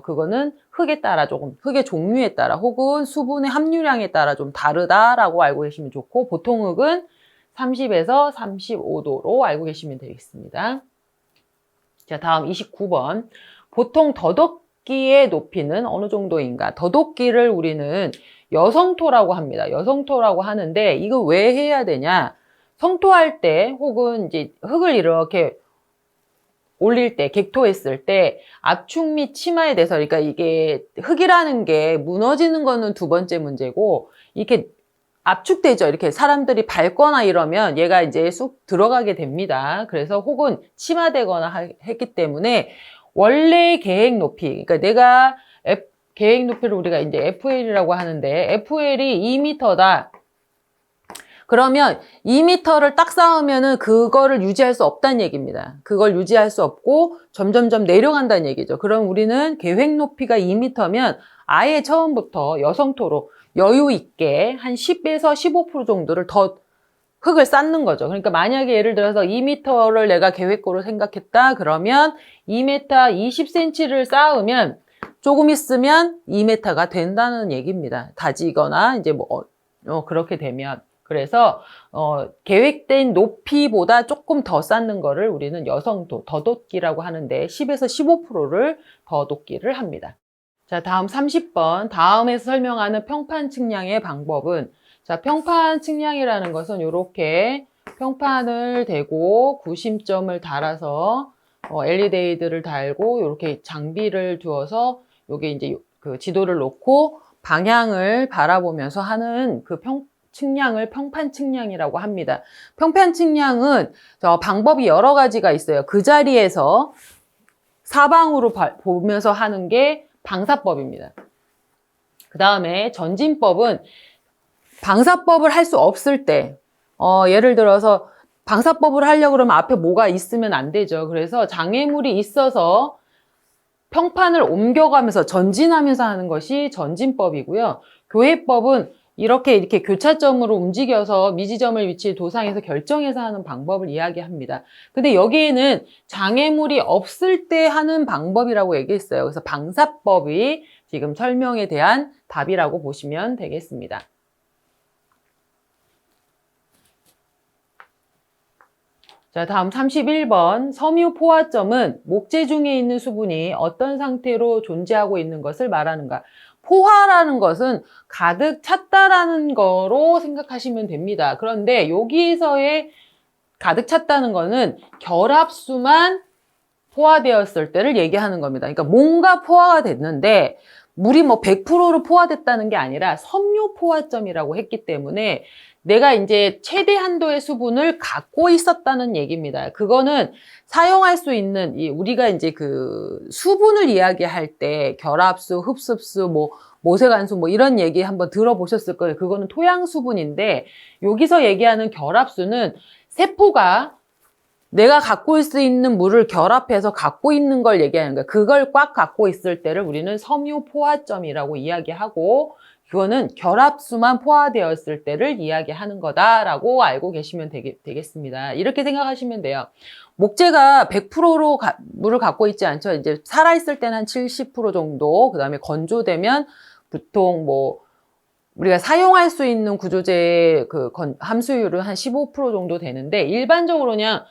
그거는 흙에 따라 조금, 흙의 종류에 따라 혹은 수분의 함유량에 따라 좀 다르다라고 알고 계시면 좋고 보통 흙은 30에서 35도로 알고 계시면 되겠습니다. 자, 다음 29번. 보통 더덕기의 높이는 어느 정도인가? 더덕기를 우리는 여성토라고 합니다. 여성토라고 하는데 이거 왜 해야 되냐? 성토할 때 혹은 이제 흙을 이렇게 올릴 때, 객토했을 때 압축 및 침하에 대해서 그러니까 이게 흙이라는 게 무너지는 거는 두 번째 문제고 이렇게 압축되죠. 이렇게 사람들이 밟거나 이러면 얘가 이제 쑥 들어가게 됩니다. 그래서 혹은 침하되거나 했기 때문에 원래 계획 높이, 그러니까 내가 계획 높이를 우리가 이제 FL이라고 하는데 FL이 2m다. 그러면 2m를 딱 쌓으면은 그거를 유지할 수 없다는 얘기입니다. 그걸 유지할 수 없고 점점점 내려간다는 얘기죠. 그럼 우리는 계획 높이가 2m면 아예 처음부터 여성토로 여유 있게 한 10에서 15% 정도를 더 흙을 쌓는 거죠. 그러니까 만약에 예를 들어서 2m를 내가 계획고로 생각했다. 그러면 2m 20cm를 쌓으면 조금 있으면 2m가 된다는 얘기입니다. 다지거나 이제 뭐 그렇게 되면. 그래서 계획된 높이보다 조금 더 쌓는 거를 우리는 여성도 더돋기라고 하는데 10에서 15%를 더돋기를 합니다. 자, 다음 30번. 다음에서 설명하는 평판 측량의 방법은 자, 평판 측량이라는 것은 이렇게 평판을 대고 구심점을 달아서 LED들을 달고 이렇게 장비를 두어서 여기 이제 그 지도를 놓고 방향을 바라보면서 하는 그 측량을 평판 측량이라고 합니다. 평판 측량은 방법이 여러 가지가 있어요. 그 자리에서 사방으로 보면서 하는 게 방사법입니다. 그 다음에 전진법은 방사법을 할 수 없을 때 예를 들어서 방사법을 하려고 그러면 앞에 뭐가 있으면 안 되죠. 그래서 장애물이 있어서 평판을 옮겨가면서 전진하면서 하는 것이 전진법이고요. 교회법은 이렇게 교차점으로 움직여서 미지점을 위치 도상에서 결정해서 하는 방법을 이야기합니다. 근데 여기에는 장애물이 없을 때 하는 방법이라고 얘기했어요. 그래서 방사법이 지금 설명에 대한 답이라고 보시면 되겠습니다. 자, 다음 31번. 섬유 포화점은 목재 중에 있는 수분이 어떤 상태로 존재하고 있는 것을 말하는가? 포화라는 것은 가득 찼다라는 거로 생각하시면 됩니다. 그런데 여기에서의 가득 찼다는 거는 결합수만 포화되었을 때를 얘기하는 겁니다. 그러니까 뭔가 포화가 됐는데 물이 뭐 100%로 포화됐다는 게 아니라 섬유 포화점이라고 했기 때문에 내가 이제 최대 한도의 수분을 갖고 있었다는 얘기입니다. 그거는 사용할 수 있는 우리가 이제 그 수분을 이야기할 때 결합수, 흡습수, 뭐 모세관수 뭐 이런 얘기 한번 들어보셨을 거예요. 그거는 토양 수분인데 여기서 얘기하는 결합수는 세포가 내가 갖고 있을 수 있는 물을 결합해서 갖고 있는 걸 얘기하는 거예요. 그걸 꽉 갖고 있을 때를 우리는 섬유 포화점이라고 이야기하고 그거는 결합수만 포화되었을 때를 이야기하는 거다라고 알고 계시면 되겠습니다. 이렇게 생각하시면 돼요. 목재가 100%로 물을 갖고 있지 않죠. 이제 살아있을 때는 한 70% 정도, 그 다음에 건조되면 보통 뭐 우리가 사용할 수 있는 구조제의 그 함수율은 한 15% 정도 되는데 일반적으로 그냥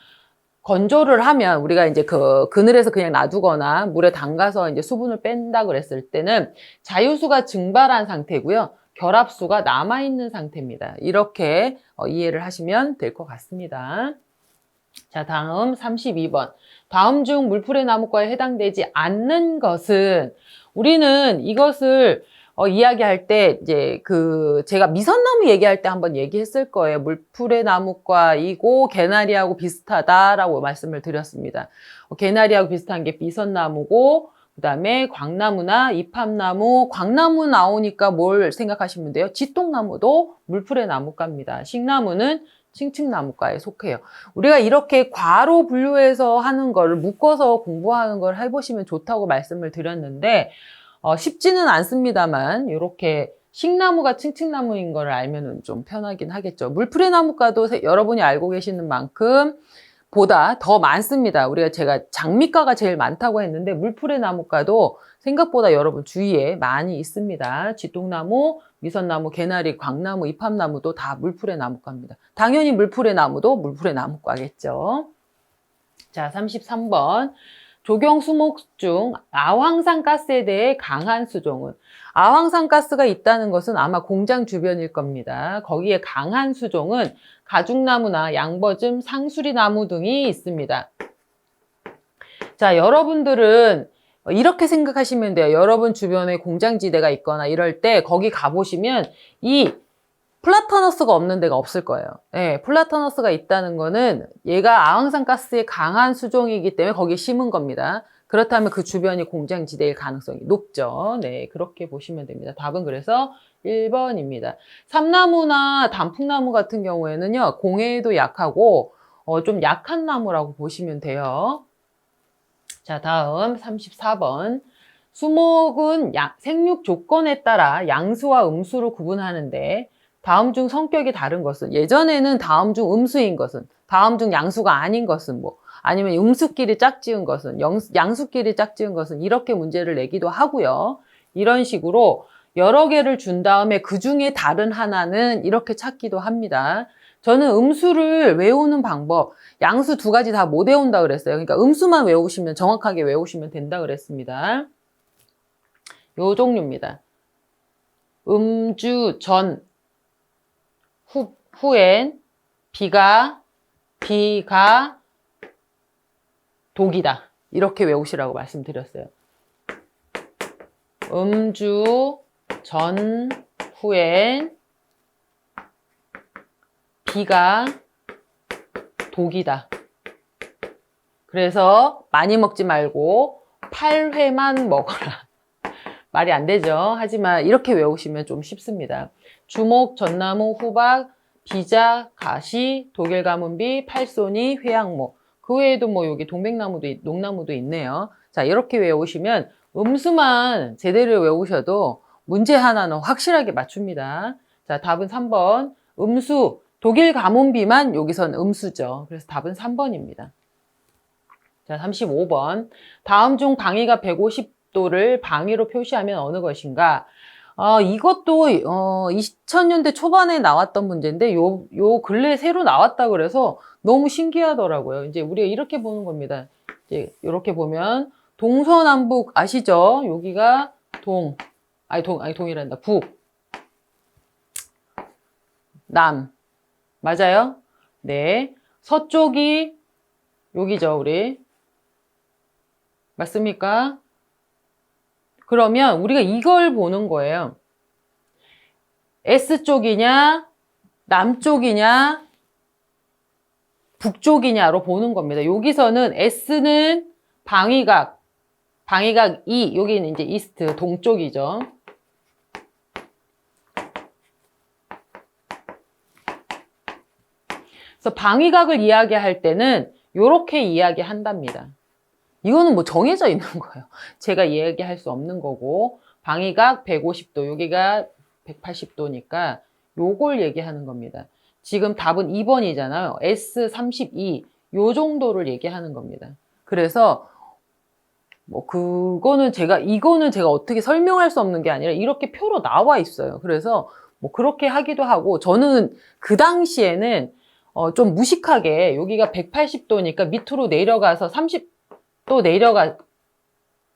건조를 하면 우리가 이제 그 그늘에서 그냥 놔두거나 물에 담가서 이제 수분을 뺀다 그랬을 때는 자유수가 증발한 상태고요. 결합수가 남아있는 상태입니다. 이렇게 이해를 하시면 될 것 같습니다. 자, 다음 32번. 다음 중 물풀의 나무과에 해당되지 않는 것은 우리는 이것을 이야기할 때 이제 제가 미선나무 얘기할 때 한번 얘기했을 거예요. 물풀의 나무과이고 개나리하고 비슷하다라고 말씀을 드렸습니다. 개나리하고 비슷한 게 미선나무고 그다음에 광나무나 이팝나무, 광나무 나오니까 뭘 생각하시면 돼요? 지똥나무도 물풀의 나무과입니다. 칡나무는 칭칭나무과에 속해요. 우리가 이렇게 과로 분류해서 하는 거를 묶어서 공부하는 걸 해보시면 좋다고 말씀을 드렸는데 쉽지는 않습니다만 이렇게 칡나무가 칭칭나무인 걸 알면 좀 편하긴 하겠죠. 물풀의 나무과도 여러분이 알고 계시는 만큼 보다 더 많습니다. 제가 장미과가 제일 많다고 했는데 물풀의 나무과도 생각보다 여러분 주위에 많이 있습니다. 쥐똥나무, 미선나무, 개나리, 광나무, 이팝나무도 다 물풀의 나무과입니다. 당연히 물풀의 나무도 물풀의 나무과겠죠. 자, 33번. 조경 수목 중 아황산가스에 대해 강한 수종은 아황산가스가 있다는 것은 아마 공장 주변일 겁니다. 거기에 강한 수종은 가죽나무나 양버즘, 상수리나무 등이 있습니다. 자, 여러분들은 이렇게 생각하시면 돼요. 여러분 주변에 공장지대가 있거나 이럴 때 거기 가보시면 이 플라타너스가 없는 데가 없을 거예요. 네, 플라타너스가 있다는 거는 얘가 아황산가스의 강한 수종이기 때문에 거기에 심은 겁니다. 그렇다면 그 주변이 공장지대일 가능성이 높죠. 네, 그렇게 보시면 됩니다. 답은 그래서 1번입니다. 삼나무나 단풍나무 같은 경우에는요, 공해에도 약하고 좀 약한 나무라고 보시면 돼요. 자, 다음 34번. 수목은 생육 조건에 따라 양수와 음수로 구분하는데 다음 중 성격이 다른 것은 예전에는 다음 중 음수인 것은 다음 중 양수가 아닌 것은 아니면 음수끼리 짝지은 것은 양수끼리 짝지은 것은 이렇게 문제를 내기도 하고요. 이런 식으로 여러 개를 준 다음에 그 중에 다른 하나는 이렇게 찾기도 합니다. 저는 음수를 외우는 방법 양수 두 가지 다 못 외운다 그랬어요. 그러니까 음수만 외우시면 정확하게 외우시면 된다 그랬습니다. 요 종류입니다. 음주 전 후엔 비가 독이다. 이렇게 외우시라고 말씀드렸어요. 음주 전 후엔 비가 독이다. 그래서 많이 먹지 말고 8회만 먹어라. 말이 안 되죠. 하지만 이렇게 외우시면 좀 쉽습니다. 주목, 전나무, 후박, 비자, 가시, 독일가문비, 팔손이, 회양목. 그 외에도 여기 동백나무도, 녹나무도 있네요. 자, 이렇게 외우시면 음수만 제대로 외우셔도 문제 하나는 확실하게 맞춥니다. 자, 답은 3번. 음수, 독일가문비만 여기선 음수죠. 그래서 답은 3번입니다. 자, 35번. 다음 중 방위가 150도를 방위로 표시하면 어느 것인가? 이것도 2000년대 초반에 나왔던 문제인데 요 근래 새로 나왔다 그래서 너무 신기하더라고요. 이제 우리가 이렇게 보는 겁니다. 이제 이렇게 보면 동서남북 아시죠? 여기가 동이란다. 북, 남. 맞아요? 네. 서쪽이 여기죠, 우리. 맞습니까? 그러면 우리가 이걸 보는 거예요. S쪽이냐, 남쪽이냐, 북쪽이냐로 보는 겁니다. 여기서는 S는 방위각 2, 여기는 이제 이스트, 동쪽이죠. 그래서 방위각을 이야기할 때는 이렇게 이야기한답니다. 이거는 정해져 있는 거예요. 제가 이야기할 수 없는 거고 방위각 150도, 여기가 180도니까 요걸 얘기하는 겁니다. 지금 답은 2번이잖아요. S32, 요 정도를 얘기하는 겁니다. 그래서 이거는 제가 어떻게 설명할 수 없는 게 아니라 이렇게 표로 나와 있어요. 그래서 그렇게 하기도 하고 저는 그 당시에는 좀 무식하게 여기가 180도니까 밑으로 내려가서 30도 내려가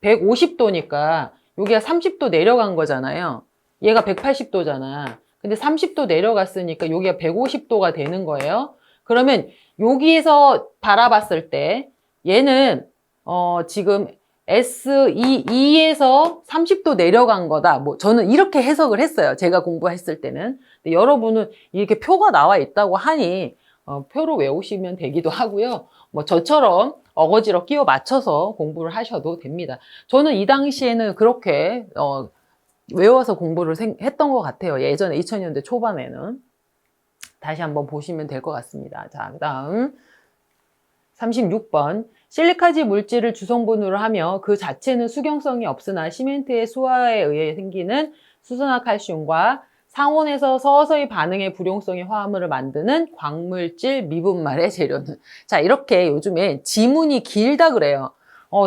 150도니까 여기가 30도 내려간 거잖아요. 얘가 180도잖아. 근데 30도 내려갔으니까 여기가 150도가 되는 거예요. 그러면 여기에서 바라봤을 때 얘는 지금 S22에서 30도 내려간 거다. 뭐 저는 이렇게 해석을 했어요. 제가 공부했을 때는. 근데 여러분은 이렇게 표가 나와 있다고 하니 표로 외우시면 되기도 하고요. 뭐 저처럼 어거지로 끼워 맞춰서 공부를 하셔도 됩니다. 저는 이 당시에는 그렇게 외워서 공부를 했던 것 같아요. 예전에 2000년대 초반에는. 다시 한번 보시면 될 것 같습니다. 자, 그 다음 36번. 실리카지 물질을 주성분으로 하며 그 자체는 수경성이 없으나 시멘트의 수화에 의해 생기는 수소나칼슘과 상온에서 서서히 반응의 불용성의 화합물을 만드는 광물질 미분말의 재료는. 자, 이렇게 요즘에 지문이 길다 그래요.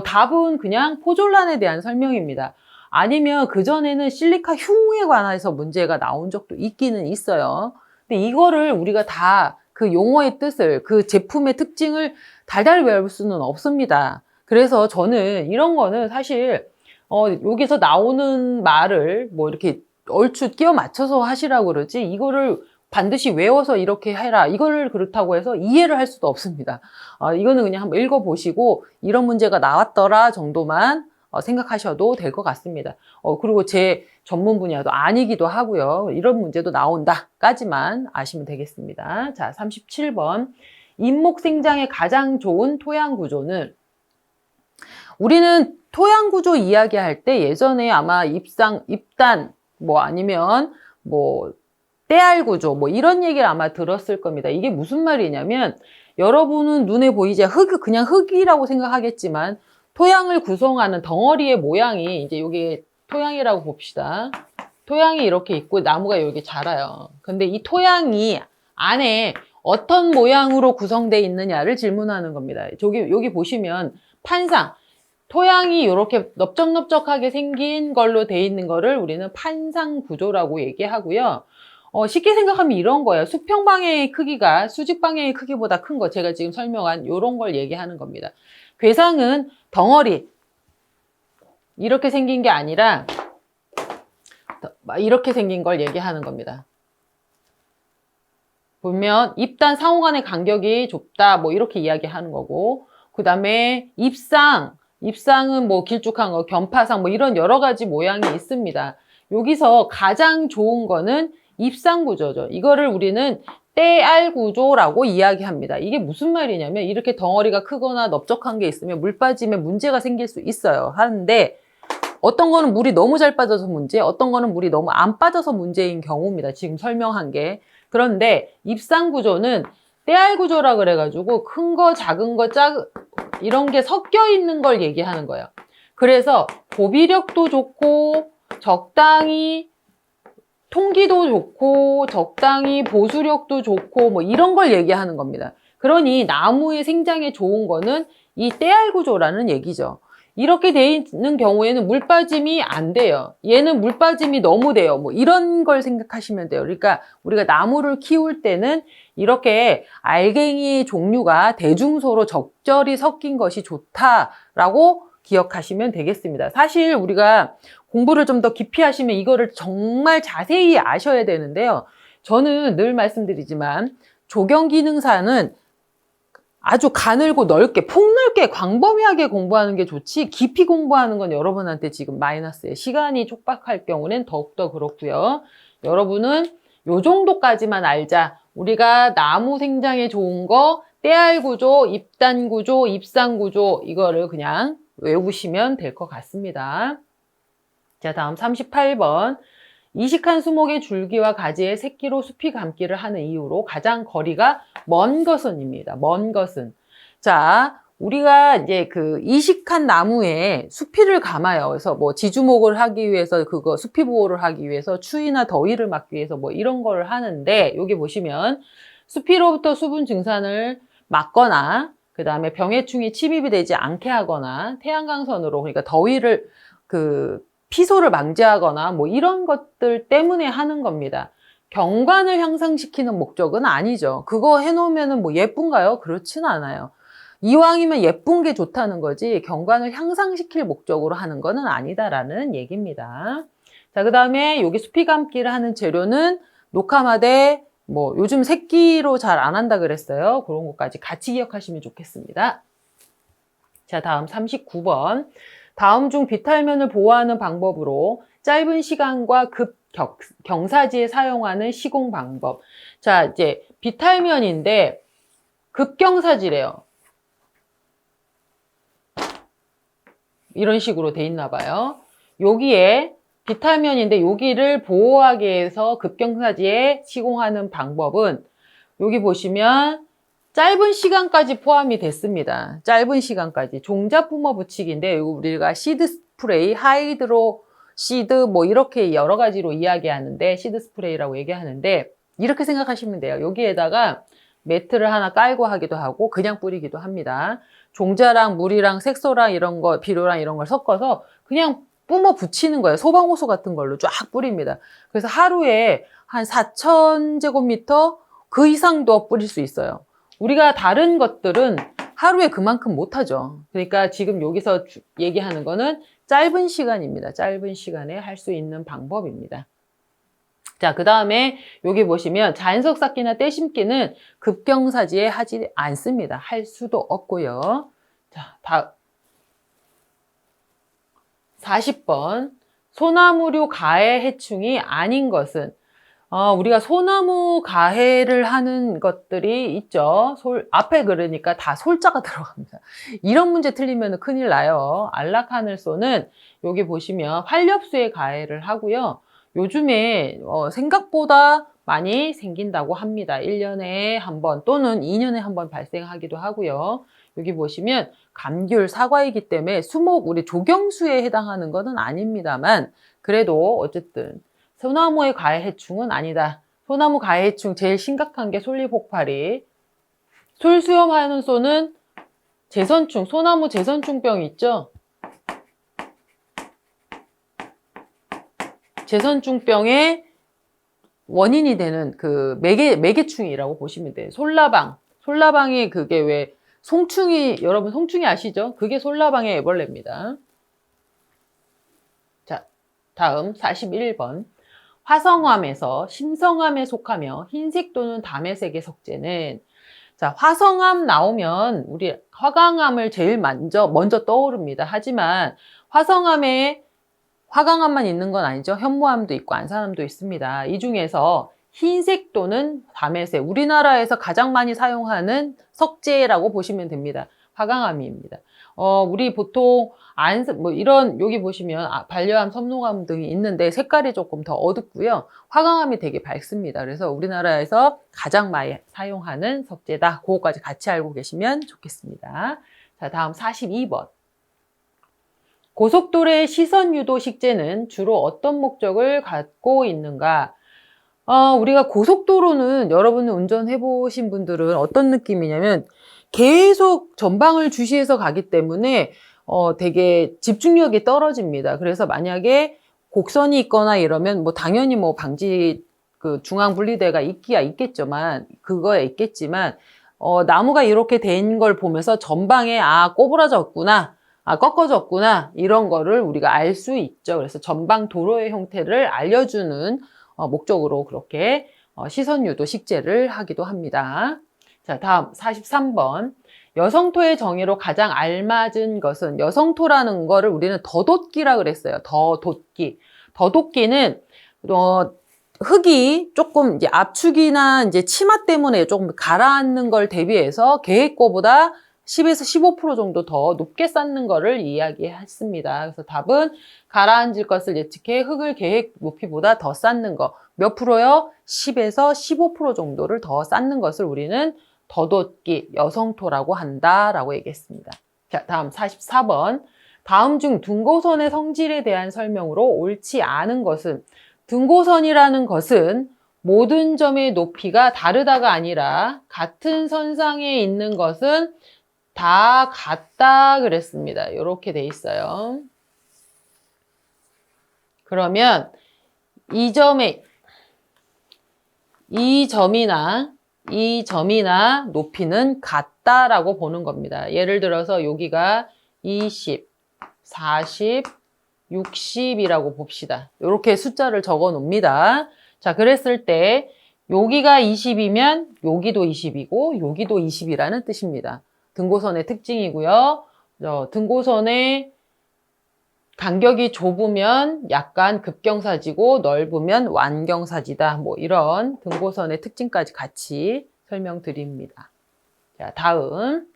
답은 그냥 포졸란에 대한 설명입니다. 아니면 그전에는 실리카 흉에 관해서 문제가 나온 적도 있기는 있어요. 근데 이거를 우리가 다 그 용어의 뜻을, 그 제품의 특징을 달달 외울 수는 없습니다. 그래서 저는 이런 거는 사실 여기서 나오는 말을 뭐 이렇게 얼추 끼워 맞춰서 하시라고 그러지, 이거를 반드시 외워서 이렇게 해라, 이거를 그렇다고 해서 이해를 할 수도 없습니다. 이거는 그냥 한번 읽어보시고 이런 문제가 나왔더라 정도만 생각하셔도 될 것 같습니다. 그리고 제 전문 분야도 아니기도 하고요. 이런 문제도 나온다까지만 아시면 되겠습니다. 자, 37번. 잎목 생장에 가장 좋은 토양 구조는, 우리는 토양 구조 이야기할 때 예전에 아마 ip단 뭐 아니면 뭐 때알 구조 뭐 이런 얘기를 아마 들었을 겁니다. 이게 무슨 말이냐면, 여러분은 눈에 보이지 그냥 흙이라고 생각하겠지만 토양을 구성하는 덩어리의 모양이, 이제 여기 토양이라고 봅시다. 토양이 이렇게 있고 나무가 이렇게 자라요. 근데 이 토양이 안에 어떤 모양으로 구성되어 있느냐를 질문하는 겁니다. 여기 보시면 판상, 토양이 이렇게 넓적넓적하게 생긴 걸로 되어 있는 거를 우리는 판상 구조라고 얘기하고요. 쉽게 생각하면 이런 거예요. 수평방향의 크기가 수직방향의 크기보다 큰 거, 제가 지금 설명한 이런 걸 얘기하는 겁니다. 괴상은 덩어리, 이렇게 생긴 게 아니라 이렇게 생긴 걸 얘기하는 겁니다. 보면 잎단 상호 간의 간격이 좁다 뭐 이렇게 이야기하는 거고, 그 다음에 잎상은 뭐 길쭉한 거, 견파상 뭐 이런 여러 가지 모양이 있습니다. 여기서 가장 좋은 거는 잎상 구조죠. 이거를 우리는 때알 구조라고 이야기합니다. 이게 무슨 말이냐면, 이렇게 덩어리가 크거나 넓적한 게 있으면 물 빠지면 문제가 생길 수 있어요. 하는데 어떤 거는 물이 너무 잘 빠져서 문제, 어떤 거는 물이 너무 안 빠져서 문제인 경우입니다. 지금 설명한 게. 그런데 잎상 구조는 때알 구조라 그래가지고 큰 거, 작은 거, 이런 게 섞여 있는 걸 얘기하는 거예요. 그래서 보비력도 좋고 적당히 통기도 좋고 적당히 보수력도 좋고 뭐 이런 걸 얘기하는 겁니다. 그러니 나무의 생장에 좋은 거는 이 때알 구조라는 얘기죠. 이렇게 돼 있는 경우에는 물 빠짐이 안 돼요. 얘는 물 빠짐이 너무 돼요. 뭐 이런 걸 생각하시면 돼요. 그러니까 우리가 나무를 키울 때는 이렇게 알갱이 종류가 대중소로 적절히 섞인 것이 좋다라고 기억하시면 되겠습니다. 사실 우리가 공부를 좀 더 깊이 하시면 이거를 정말 자세히 아셔야 되는데요. 저는 늘 말씀드리지만 조경기능사는 아주 가늘고 넓게, 폭넓게, 광범위하게 공부하는 게 좋지, 깊이 공부하는 건 여러분한테 지금 마이너스예요. 시간이 촉박할 경우는 더욱더 그렇고요. 여러분은 요 정도까지만 알자. 우리가 나무 생장에 좋은 거, 때알 구조, 잎단 구조, 잎상 구조, 이거를 그냥 외우시면 될 것 같습니다. 자, 다음 38번. 이식한 수목의 줄기와 가지에 새끼로 숲이 감기를 하는 이유로 가장 거리가 먼 것은입니다. 먼 것은. 자, 우리가 이제 그 이식한 나무에 수피를 감아요. 그래서 뭐 지주목을 하기 위해서, 그거 수피 보호를 하기 위해서, 추위나 더위를 막기 위해서 뭐 이런 걸 하는데, 여기 보시면 수피로부터 수분 증산을 막거나, 그 다음에 병해충이 침입이 되지 않게 하거나, 태양광선으로, 그러니까 더위를 피소를 방지하거나 뭐 이런 것들 때문에 하는 겁니다. 경관을 향상시키는 목적은 아니죠. 그거 해놓으면 뭐 예쁜가요? 그렇진 않아요. 이왕이면 예쁜 게 좋다는 거지 경관을 향상시킬 목적으로 하는 거는 아니다라는 얘기입니다. 자, 그 다음에 여기 수피 감기를 하는 재료는 녹화마대, 뭐 요즘 새끼로 잘 안 한다 그랬어요. 그런 것까지 같이 기억하시면 좋겠습니다. 자, 다음 39번. 다음 중 비탈면을 보호하는 방법으로 짧은 시간과 경사지에 사용하는 시공 방법. 자, 이제 비탈면인데 급경사지래요. 이런 식으로 돼 있나 봐요. 여기에 비탈면인데 여기를 보호하기 위해서 급경사지에 시공하는 방법은 여기 보시면 짧은 시간까지 포함이 됐습니다. 짧은 시간까지. 종자 뿜어 붙이기인데 우리가 시드 스프레이, 하이드로 시드 뭐 이렇게 여러 가지로 이야기하는데 시드 스프레이라고 얘기하는데 이렇게 생각하시면 돼요. 여기에다가 매트를 하나 깔고 하기도 하고 그냥 뿌리기도 합니다. 종자랑 물이랑 색소랑 이런 거, 비료랑 이런 걸 섞어서 그냥 뿜어 붙이는 거예요. 소방호수 같은 걸로 쫙 뿌립니다. 그래서 하루에 한 4,000제곱미터 그 이상도 뿌릴 수 있어요. 우리가 다른 것들은 하루에 그만큼 못하죠. 그러니까 지금 여기서 얘기하는 거는 짧은 시간입니다. 짧은 시간에 할 수 있는 방법입니다. 자, 그 다음에 여기 보시면 자연석 쌓기나 떼심기는 급경사지에 하지 않습니다. 할 수도 없고요. 자, 40번. 소나무류 가해 해충이 아닌 것은 우리가 소나무 가해를 하는 것들이 있죠. 앞에 그러니까 다 솔자가 들어갑니다. 이런 문제 틀리면 큰일 나요. 안락하늘소는 여기 보시면 활엽수에 가해를 하고요. 요즘에 생각보다 많이 생긴다고 합니다. 1년에 한 번 또는 2년에 한 번 발생하기도 하고요. 여기 보시면 감귤, 사과이기 때문에 수목, 우리 조경수에 해당하는 것은 아닙니다만 그래도 어쨌든 소나무의 가해 해충은 아니다. 소나무 가해 해충 제일 심각한 게 솔잎폭발이. 솔수염하는 소는 재선충, 소나무 재선충병 있죠? 재선충병의 원인이 되는 그 매개충이라고 보시면 돼요. 솔라방이 그게 왜 송충이, 여러분 송충이 아시죠? 그게 솔라방의 애벌레입니다. 자, 다음 41번. 화성암에서 심성암에 속하며 흰색 또는 담회색의 석재는 자, 화성암 나오면 우리 화강암을 제일 먼저 떠오릅니다. 하지만 화성암에 화강암만 있는 건 아니죠. 현무암도 있고 안산암도 있습니다. 이 중에서 흰색 또는 담회색, 우리나라에서 가장 많이 사용하는 석재라고 보시면 됩니다. 화강암입니다. 우리 보통 이런 여기 보시면 반려암, 섬노암 등이 있는데 색깔이 조금 더 어둡고요. 화강암이 되게 밝습니다. 그래서 우리나라에서 가장 많이 사용하는 석재다. 그거까지 같이 알고 계시면 좋겠습니다. 자, 다음 42번. 고속도로의 시선 유도 식재는 주로 어떤 목적을 갖고 있는가? 우리가 고속도로는 여러분 운전해 보신 분들은 어떤 느낌이냐면 계속 전방을 주시해서 가기 때문에 되게 집중력이 떨어집니다. 그래서 만약에 곡선이 있거나 이러면 뭐 당연히 뭐 방지 그 중앙 분리대가 있겠지만 나무가 이렇게 된 걸 보면서 전방에 꼬부라졌구나. 꺾어졌구나. 이런 거를 우리가 알 수 있죠. 그래서 전방 도로의 형태를 알려주는 목적으로 그렇게 시선 유도 식재를 하기도 합니다. 자, 다음 43번. 여성토의 정의로 가장 알맞은 것은 여성토라는 거를 우리는 더돋기라 그랬어요. 더돋기는 흙이 조금 이제 압축이나 이제 치마 때문에 조금 가라앉는 걸 대비해서 계획거보다 10에서 15% 정도 더 높게 쌓는 거를 이야기했습니다. 그래서 답은 가라앉을 것을 예측해 흙을 계획 높이보다 더 쌓는 거. 몇 프로요? 10에서 15% 정도를 더 쌓는 것을 우리는 더돋기, 여성토라고 한다라고 얘기했습니다. 자, 다음 44번. 다음 중 등고선의 성질에 대한 설명으로 옳지 않은 것은 등고선이라는 것은 모든 점의 높이가 다르다가 아니라 같은 선상에 있는 것은 다 같다 그랬습니다. 이렇게 돼 있어요. 그러면 이 점에 이 점이나 높이는 같다라고 보는 겁니다. 예를 들어서 여기가 20, 40, 60이라고 봅시다. 이렇게 숫자를 적어 놓습니다. 자, 그랬을 때 여기가 20이면 여기도 20이고 여기도 20이라는 뜻입니다. 등고선의 특징이고요. 등고선의 간격이 좁으면 약간 급경사지고 넓으면 완경사지다. 뭐 이런 등고선의 특징까지 같이 설명드립니다. 자, 다음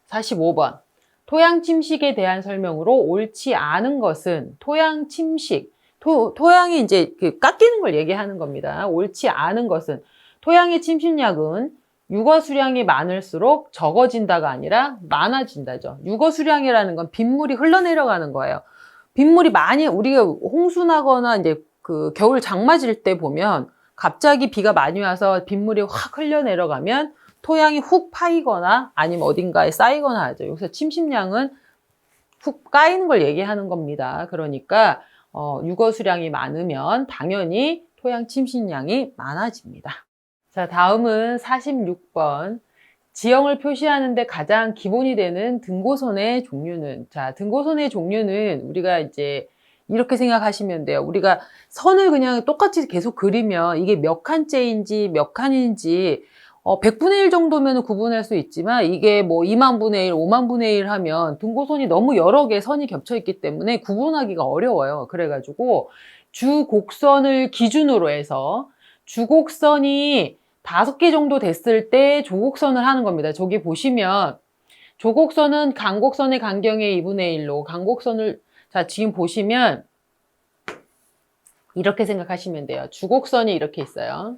45번. 토양 침식에 대한 설명으로 옳지 않은 것은 토양 침식. 토양이 이제 깎이는 걸 얘기하는 겁니다. 옳지 않은 것은 토양의 침식량은 유거 수량이 많을수록 적어진다가 아니라 많아진다죠. 유거 수량이라는 건 빗물이 흘러내려가는 거예요. 빗물이 많이 우리가 홍수 나거나 이제 그 겨울 장마질 때 보면 갑자기 비가 많이 와서 빗물이 확 흘러내려가면 토양이 훅 파이거나 아니면 어딘가에 쌓이거나 하죠. 여기서 침식량은 훅 까이는 걸 얘기하는 겁니다. 그러니까 유거 수량이 많으면 당연히 토양 침식량이 많아집니다. 자, 다음은 46번. 지형을 표시하는데 가장 기본이 되는 등고선의 종류는, 자, 등고선의 종류는 우리가 이제 이렇게 생각하시면 돼요. 우리가 선을 그냥 똑같이 계속 그리면 이게 몇 칸째인지 몇 칸인지 100분의 1 정도면 구분할 수 있지만 이게 뭐 2만 분의 1, 5만 분의 1 하면 등고선이 너무 여러 개의 선이 겹쳐 있기 때문에 구분하기가 어려워요. 그래가지고 주곡선을 기준으로 해서 주곡선이 5개 정도 됐을 때 조곡선을 하는 겁니다. 저기 보시면 조곡선은 간곡선의 간경의 2분의 1로 간곡선을 자 지금 보시면 이렇게 생각하시면 돼요. 주곡선이 이렇게 있어요.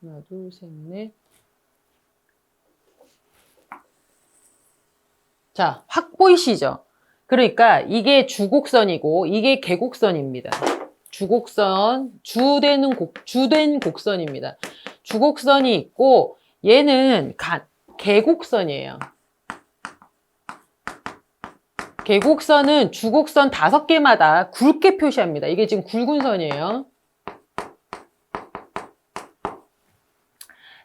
하나, 둘, 셋, 넷. 자, 확 보이시죠? 그러니까 이게 주곡선이고 이게 계곡선입니다. 주곡선, 주된 곡선입니다. 주곡선이 있고 얘는 계곡선이에요. 계곡선은 주곡선 5개마다 굵게 표시합니다. 이게 지금 굵은 선이에요.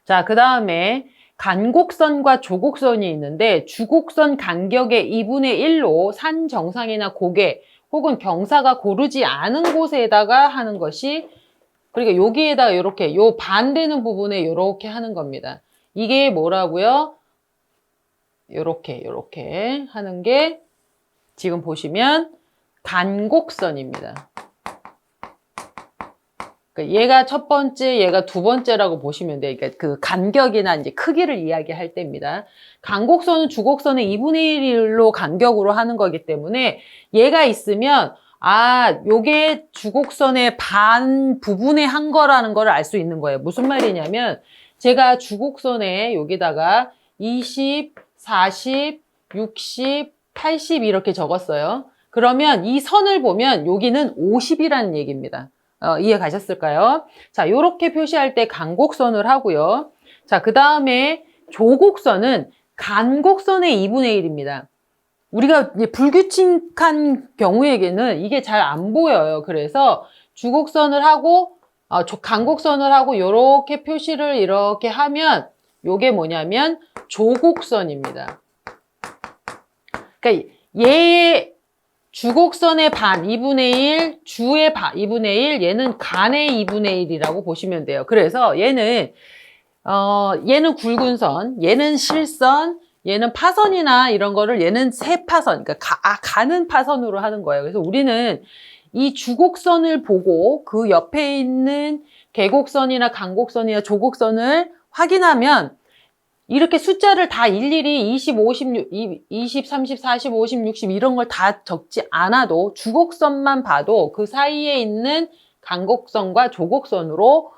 자, 그 다음에 간곡선과 조곡선이 있는데 주곡선 간격의 2분의 1로 산 정상이나 고개 혹은 경사가 고르지 않은 곳에다가 하는 것이 그러니까 여기에다가 이렇게 요 반되는 부분에 이렇게 하는 겁니다. 이게 뭐라고요? 요렇게 하는 게 지금 보시면 간곡선입니다. 얘가 첫 번째, 얘가 두 번째라고 보시면 돼요. 그러니까 그 간격이나 이제 크기를 이야기할 때입니다. 간곡선은 주곡선의 2분의 1로 간격으로 하는 거기 때문에 얘가 있으면 요게 주곡선의 반 부분에 한 거라는 걸 알 수 있는 거예요. 무슨 말이냐면 제가 주곡선에 여기다가 20, 40, 60, 80 이렇게 적었어요. 그러면 이 선을 보면 여기는 50이라는 얘기입니다. 이해 가셨을까요? 자, 요렇게 표시할 때 간곡선을 하고요. 자, 그 다음에 조곡선은 간곡선의 2분의 1입니다. 우리가 이제 불규칙한 경우에게는 이게 잘 안 보여요. 그래서 주곡선을 하고, 간곡선을 하고, 요렇게 표시를 이렇게 하면, 요게 뭐냐면, 조곡선입니다. 그러니까, 얘의 주곡선의 반 2분의 1, 주의 2분의 1, 얘는 간의 2분의 1이라고 보시면 돼요. 그래서 얘는 굵은 선, 얘는 실선, 얘는 파선이나 이런 거를 얘는 세파선, 그러니까 가는 파선으로 하는 거예요. 그래서 우리는 이 주곡선을 보고 그 옆에 있는 계곡선이나 간곡선이나 조곡선을 확인하면 이렇게 숫자를 다 일일이 20, 50, 20, 30, 40, 50, 60 이런 걸 다 적지 않아도 주곡선만 봐도 그 사이에 있는 간곡선과 조곡선으로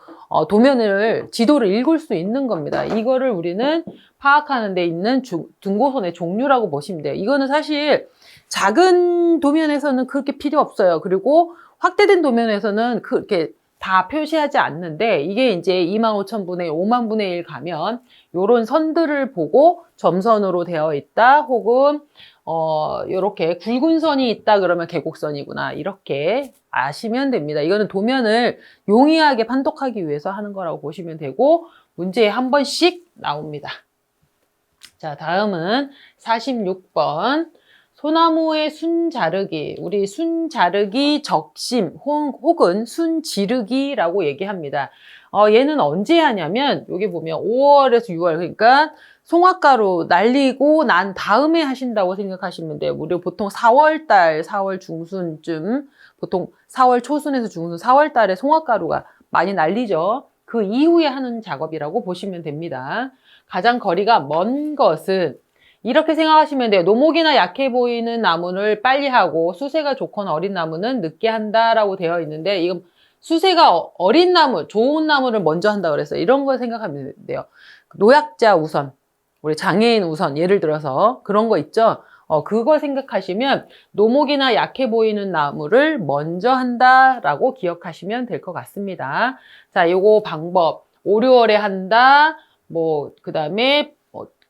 지도를 읽을 수 있는 겁니다. 이거를 우리는 파악하는 데 있는 등고선의 종류라고 보시면 돼요. 이거는 사실 작은 도면에서는 그렇게 필요 없어요. 그리고 확대된 도면에서는 그렇게 다 표시하지 않는데 이게 이제 25,000분의 5만 분의 1 가면 요런 선들을 보고 점선으로 되어 있다 혹은 요렇게 굵은 선이 있다 그러면 계곡선이구나 이렇게 아시면 됩니다. 이거는 도면을 용이하게 판독하기 위해서 하는 거라고 보시면 되고 문제에 한 번씩 나옵니다. 자, 다음은 46번. 소나무의 순 자르기. 우리 순 자르기 적심 혹은 순 지르기라고 얘기합니다. 얘는 언제 하냐면 여기 보면 5월에서 6월 그러니까 송화가루 날리고 난 다음에 하신다고 생각하시면 돼요. 우리 보통 4월달, 4월 중순쯤 보통 4월 초순에서 중순 4월달에 송화가루가 많이 날리죠. 그 이후에 하는 작업이라고 보시면 됩니다. 가장 거리가 먼 것은 이렇게 생각하시면 돼요. 노목이나 약해 보이는 나무를 빨리 하고 수세가 좋거나 어린 나무는 늦게 한다라고 되어 있는데 이건 수세가 어린 나무, 좋은 나무를 먼저 한다 그랬어요. 이런 걸 생각하면 돼요. 노약자 우선, 우리 장애인 우선 예를 들어서 그런 거 있죠. 그걸 생각하시면 노목이나 약해 보이는 나무를 먼저 한다라고 기억하시면 될 것 같습니다. 자, 요거 방법 5, 6월에 한다. 그 다음에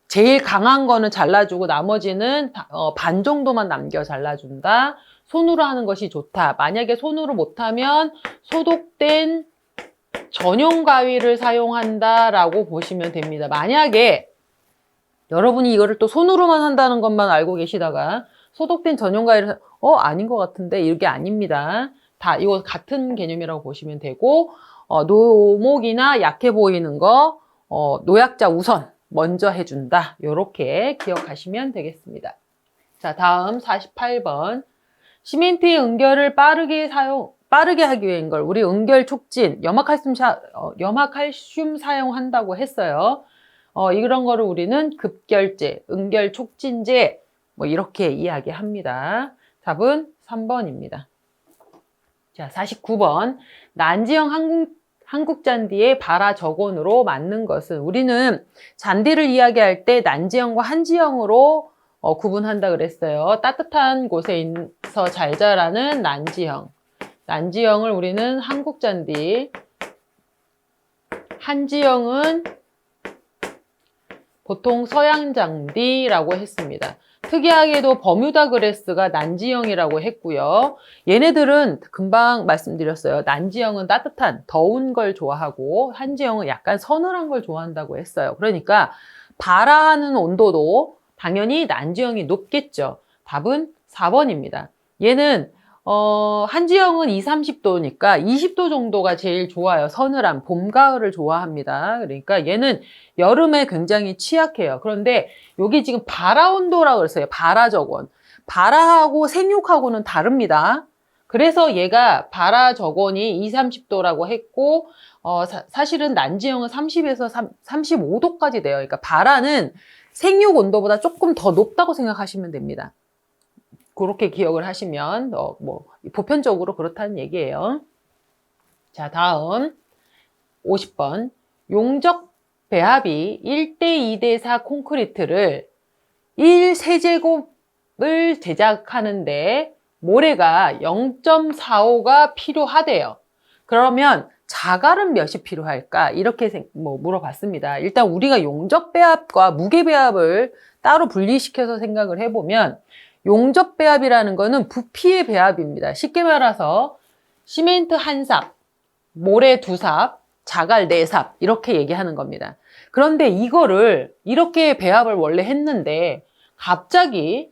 제일 강한 거는 잘라주고 나머지는 반 정도만 남겨 잘라준다. 손으로 하는 것이 좋다. 만약에 손으로 못하면 소독된 전용 가위를 사용한다라고 보시면 됩니다. 만약에 여러분이 이거를 또 손으로만 한다는 것만 알고 계시다가 소독된 전용 가위를 아닌 것 같은데 이게 아닙니다. 다 이거 같은 개념이라고 보시면 되고 노목이나 약해 보이는 거 노약자 우선 먼저 해준다. 이렇게 기억하시면 되겠습니다. 자, 다음 48번. 시멘트의 응결을 빠르게 하기 위한 걸 우리 응결 촉진, 염화칼슘 사용한다고 했어요. 이런 거를 우리는 급결제, 응결 촉진제 이렇게 이야기합니다. 답은 3번입니다. 자, 49번. 난지형 한국 잔디의 발화 적원으로 맞는 것은 우리는 잔디를 이야기할 때 난지형과 한지형으로 구분한다 그랬어요. 따뜻한 곳에서 잘 자라는 난지형. 난지형을 우리는 한국 잔디, 한지형은 보통 서양 잔디라고 했습니다. 특이하게도 버뮤다 그래스가 난지형이라고 했고요. 얘네들은 금방 말씀드렸어요. 난지형은 따뜻한, 더운 걸 좋아하고 한지형은 약간 서늘한 걸 좋아한다고 했어요. 그러니까 발화하는 온도도 당연히 난지형이 높겠죠. 답은 4번입니다. 얘는 한지형은 20, 30도니까 20도 정도가 제일 좋아요. 서늘한 봄, 가을을 좋아합니다. 그러니까 얘는 여름에 굉장히 취약해요. 그런데 여기 지금 발화 온도라고 그랬어요. 발화 적원. 발화하고 생육하고는 다릅니다. 그래서 얘가 발화 적원이 20, 30도라고 했고 사실은 난지형은 30에서 35도까지 돼요. 그러니까 발화는 생육 온도보다 조금 더 높다고 생각하시면 됩니다. 그렇게 기억을 하시면 보편적으로 그렇다는 얘기예요. 자, 다음 50번. 용적 배합이 1대 2대 4 콘크리트를 1세제곱을 제작하는데 모래가 0.45가 필요하대요. 그러면 자갈은 몇이 필요할까? 이렇게 물어봤습니다. 일단 우리가 용적 배합과 무게 배합을 따로 분리시켜서 생각을 해보면 용적 배합이라는 거는 부피의 배합입니다. 쉽게 말해서 시멘트 한 삽, 모래 두 삽, 자갈 네 삽 이렇게 얘기하는 겁니다. 그런데 이거를 이렇게 배합을 원래 했는데 갑자기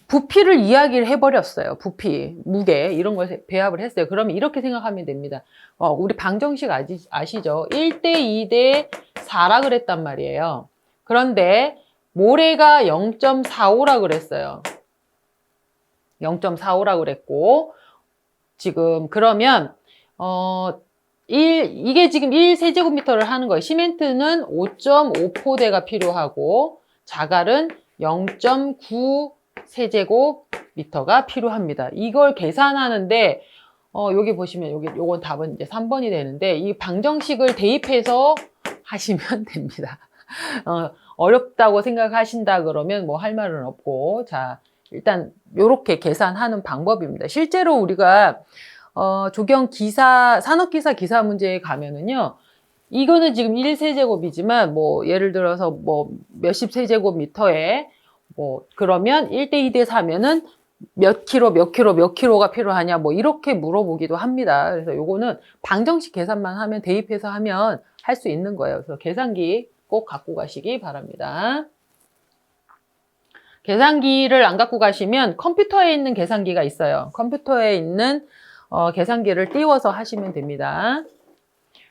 부피를 이야기를 해버렸어요. 부피, 무게 이런 걸 배합을 했어요. 그러면 이렇게 생각하면 됩니다. 우리 방정식 아시죠? 1대 2대 4라 그랬단 말이에요. 그런데 모래가 0.45라 그랬어요. 0.45라 그랬고 지금 그러면 이게 지금 1세제곱미터를 하는 거예요. 시멘트는 5.5포대가 필요하고 자갈은 0.9세제곱미터가 필요합니다. 이걸 계산하는데 여기 보시면 요건 답은 이제 3번이 되는데 이 방정식을 대입해서 하시면 됩니다. 어렵다고 생각하신다 그러면 할 말은 없고 자 일단 요렇게 계산하는 방법입니다. 실제로 우리가 조경 기사, 산업기사 기사 문제에 가면은요, 이거는 지금 1세제곱이지만, 뭐, 예를 들어서 뭐, 몇십 세제곱미터에, 뭐, 그러면 1대 2대 4면은 몇 킬로가 필요하냐, 뭐, 이렇게 물어보기도 합니다. 그래서 요거는 방정식 계산만 하면, 대입해서 하면 할 수 있는 거예요. 그래서 계산기 꼭 갖고 가시기 바랍니다. 계산기를 안 갖고 가시면 컴퓨터에 있는 계산기가 있어요. 컴퓨터에 있는 계산기를 띄워서 하시면 됩니다.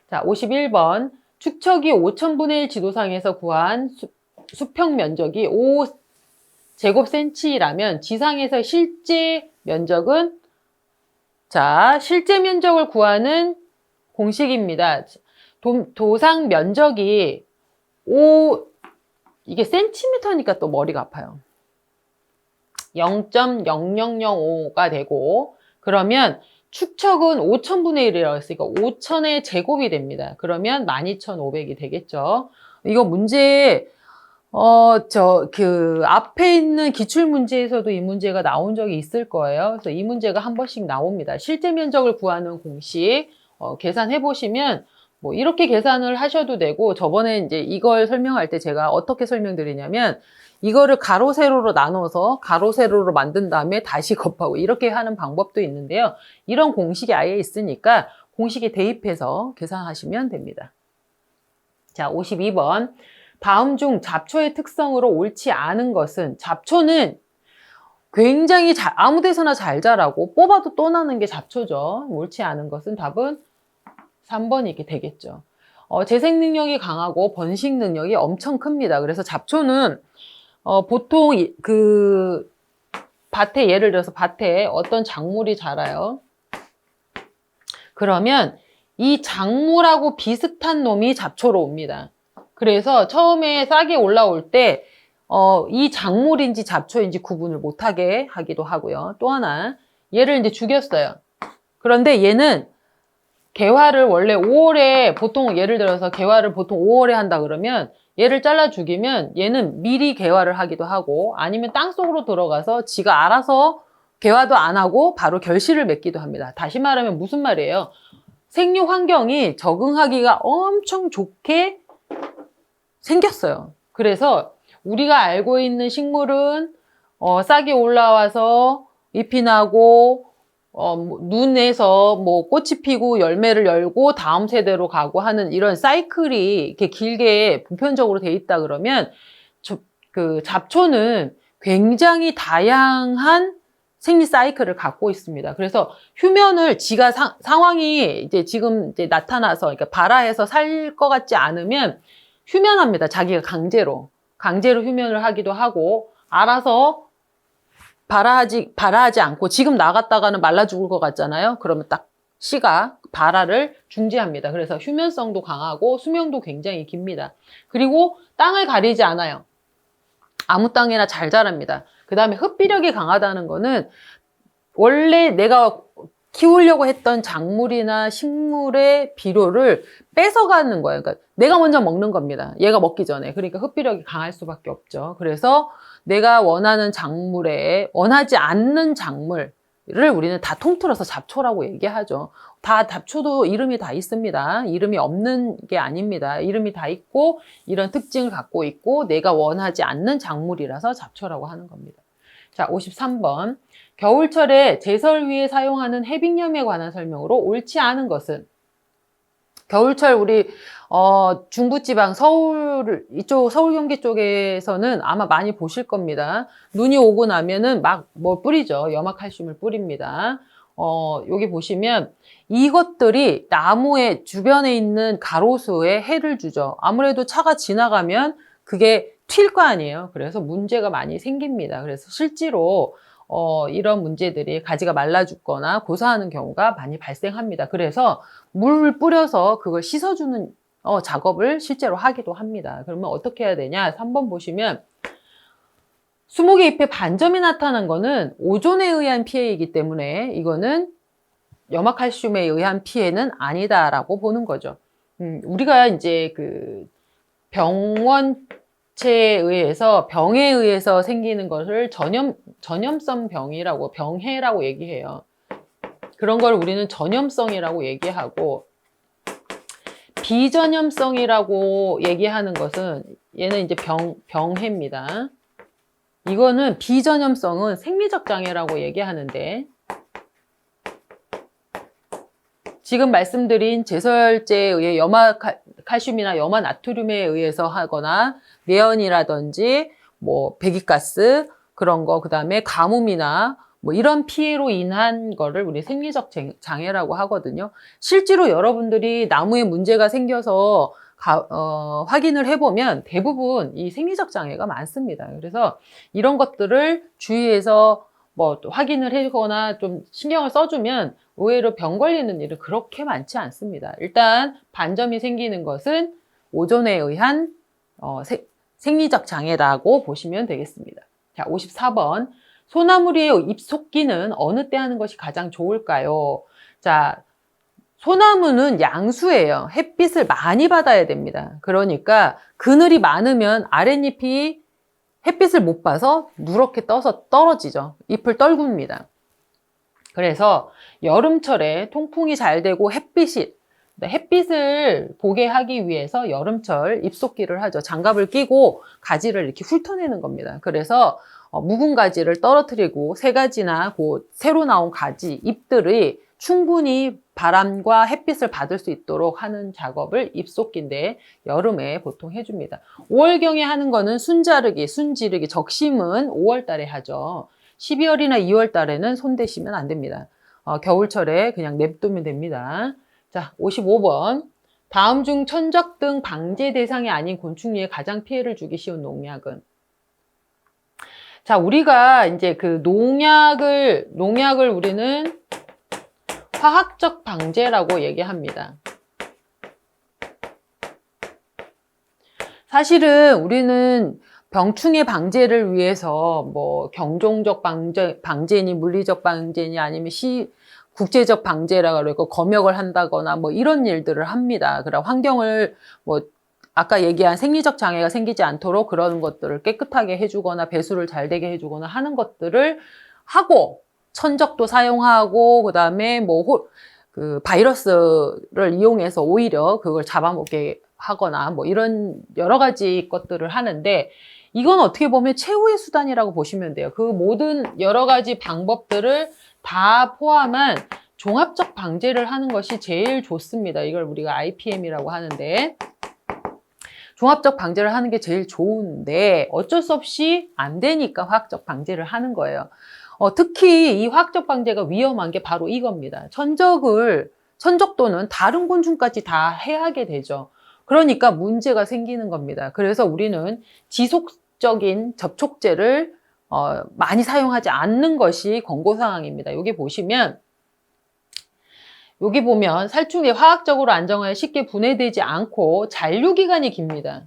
자, 51번. 축척이 5000분의 1 지도상에서 구한 수평 면적이 5제곱센치라면 지상에서 실제 면적은, 자, 실제 면적을 구하는 공식입니다. 도상 면적이 이게 센티미터니까 또 머리가 아파요. 0.0005가 되고, 그러면 축척은 5000분의 1이라고 했으니까 5000의 제곱이 됩니다. 그러면 12500이 되겠죠. 이거 문제, 앞에 있는 기출문제에서도 이 문제가 나온 적이 있을 거예요. 그래서 이 문제가 한 번씩 나옵니다. 실제 면적을 구하는 공식, 계산해 보시면, 뭐, 이렇게 계산을 하셔도 되고, 저번에 이제 이걸 설명할 때 제가 어떻게 설명드리냐면, 이거를 가로, 세로로 나눠서 가로, 세로로 만든 다음에 다시 곱하고 이렇게 하는 방법도 있는데요. 이런 공식이 아예 있으니까 공식에 대입해서 계산하시면 됩니다. 자, 52번. 다음 중 잡초의 특성으로 옳지 않은 것은, 잡초는 굉장히 아무 데서나 잘 자라고 뽑아도 또 나는 게 잡초죠. 옳지 않은 것은 답은 3번이 이렇게 되겠죠. 재생 능력이 강하고 번식 능력이 엄청 큽니다. 그래서 잡초는 보통 밭에, 예를 들어서 밭에 어떤 작물이 자라요. 그러면 이 작물하고 비슷한 놈이 잡초로 옵니다. 그래서 처음에 싹이 올라올 때 이 작물인지 잡초인지 구분을 못하게 하기도 하고요. 또 하나, 얘를 이제 죽였어요. 그런데 얘는 개화를 원래 5월에, 보통 예를 들어서 개화를 보통 5월에 한다 그러면 얘를 잘라 죽이면 얘는 미리 개화를 하기도 하고, 아니면 땅속으로 들어가서 지가 알아서 개화도 안 하고 바로 결실을 맺기도 합니다. 다시 말하면 무슨 말이에요? 생육 환경이 적응하기가 엄청 좋게 생겼어요. 그래서 우리가 알고 있는 식물은 싹이 올라와서 잎이 나고 눈에서 뭐 꽃이 피고 열매를 열고 다음 세대로 가고 하는 이런 사이클이 이렇게 길게 보편적으로 돼 있다 그러면, 그 잡초는 굉장히 다양한 생리 사이클을 갖고 있습니다. 그래서 휴면을 지가 상황이 이제 지금 이제 나타나서, 그러니까 발화해서 살 것 같지 않으면 휴면합니다. 자기가 강제로 휴면을 하기도 하고, 알아서 발화하지 않고, 지금 나갔다가는 말라 죽을 것 같잖아요. 그러면 딱 씨가 발화를 중지합니다. 그래서 휴면성도 강하고 수명도 굉장히 깁니다. 그리고 땅을 가리지 않아요. 아무 땅에나 잘 자랍니다. 그 다음에 흡비력이 강하다는 거는 원래 내가 키우려고 했던 작물이나 식물의 비료를 뺏어가는 거예요. 그러니까 내가 먼저 먹는 겁니다. 얘가 먹기 전에. 그러니까 흡비력이 강할 수밖에 없죠. 그래서 내가 원하는 작물에, 원하지 않는 작물을 우리는 다 통틀어서 잡초라고 얘기하죠. 다 잡초도 이름이 다 있습니다. 이름이 없는 게 아닙니다. 이름이 다 있고 이런 특징을 갖고 있고 내가 원하지 않는 작물이라서 잡초라고 하는 겁니다. 자, 53번. 겨울철에 제설위에 사용하는 해빙염에 관한 설명으로 옳지 않은 것은, 겨울철 우리 중부지방 서울 이쪽 서울 경기 쪽에서는 아마 많이 보실 겁니다. 눈이 오고 나면은 막 뭘 뿌리죠. 염화칼슘을 뿌립니다. 여기 보시면 이것들이 나무의 주변에 있는 가로수에 해를 주죠. 아무래도 차가 지나가면 그게 튈 거 아니에요. 그래서 문제가 많이 생깁니다. 그래서 실제로 이런 문제들이 가지가 말라 죽거나 고사하는 경우가 많이 발생합니다. 그래서 물 뿌려서 그걸 씻어주는 작업을 실제로 하기도 합니다. 그러면 어떻게 해야 되냐? 3번 보시면 수목의 잎에 반점이 나타난 거는 오존에 의한 피해이기 때문에 이거는 염화칼슘에 의한 피해는 아니다라고 보는 거죠. 우리가 이제 그 병원체에 의해서, 병에 의해서 생기는 것을 전염성 병이라고, 병해라고 얘기해요. 그런 걸 우리는 전염성이라고 얘기하고, 비전염성이라고 얘기하는 것은 얘는 이제 병해입니다. 이거는 비전염성은 생리적 장애라고 얘기하는데, 지금 말씀드린 제설제에 의해 염화칼슘이나 염화나트륨에 의해서 하거나 뇌연이라든지 뭐 배기가스 그런 거, 그다음에 가뭄이나 뭐 이런 피해로 인한 거를 우리 생리적 장애라고 하거든요. 실제로 여러분들이 나무에 문제가 생겨서 확인을 해보면 대부분 이 생리적 장애가 많습니다. 그래서 이런 것들을 주의해서 뭐 확인을 해거나 좀 신경을 써주면 의외로 병 걸리는 일은 그렇게 많지 않습니다. 일단 반점이 생기는 것은 오존에 의한 생리적 장애라고 보시면 되겠습니다. 자, 54번. 소나무리의 잎솟기는 어느 때 하는 것이 가장 좋을까요? 자, 소나무는 양수예요. 햇빛을 많이 받아야 됩니다. 그러니까 그늘이 많으면 아랫잎이 햇빛을 못 봐서 누렇게 떠서 떨어지죠. 잎을 떨굽니다. 그래서 여름철에 통풍이 잘 되고 햇빛을 보게 하기 위해서 여름철 잎솟기를 하죠. 장갑을 끼고 가지를 이렇게 훑어내는 겁니다. 그래서 묵은 가지를 떨어뜨리고 새 가지나 새로 나온 가지, 잎들이 충분히 바람과 햇빛을 받을 수 있도록 하는 작업을 잎솟기인데 여름에 보통 해줍니다. 5월경에 하는 거는 순지르기, 적심은 5월 달에 하죠. 12월이나 2월 달에는 손 대시면 안 됩니다. 겨울철에 그냥 냅두면 됩니다. 자, 55번. 다음 중 천적 등 방제 대상이 아닌 곤충류에 가장 피해를 주기 쉬운 농약은? 자, 우리가 이제 그 농약을 우리는 화학적 방제라고 얘기합니다. 사실은 우리는 병충해 방제를 위해서 뭐 경종적 방제니 물리적 방제니 아니면 국제적 방제라고 그러고 검역을 한다거나 뭐 이런 일들을 합니다. 그럼 환경을 뭐 아까 얘기한 생리적 장애가 생기지 않도록 그런 것들을 깨끗하게 해주거나 배수를 잘 되게 해주거나 하는 것들을 하고, 천적도 사용하고 그다음에 뭐 그 바이러스를 이용해서 오히려 그걸 잡아먹게 하거나 뭐 이런 여러 가지 것들을 하는데, 이건 어떻게 보면 최후의 수단이라고 보시면 돼요. 그 모든 여러 가지 방법들을 다 포함한 종합적 방제를 하는 것이 제일 좋습니다. 이걸 우리가 IPM이라고 하는데, 종합적 방제를 하는 게 제일 좋은데 어쩔 수 없이 안 되니까 화학적 방제를 하는 거예요. 특히 이 화학적 방제가 위험한 게 바로 이겁니다. 천적도는 다른 곤충까지 다 해하게 되죠. 그러니까 문제가 생기는 겁니다. 그래서 우리는 지속적인 접촉제를 많이 사용하지 않는 것이 권고사항입니다. 여기 보면 살충이 화학적으로 안정하여 쉽게 분해되지 않고 잔류기간이 깁니다.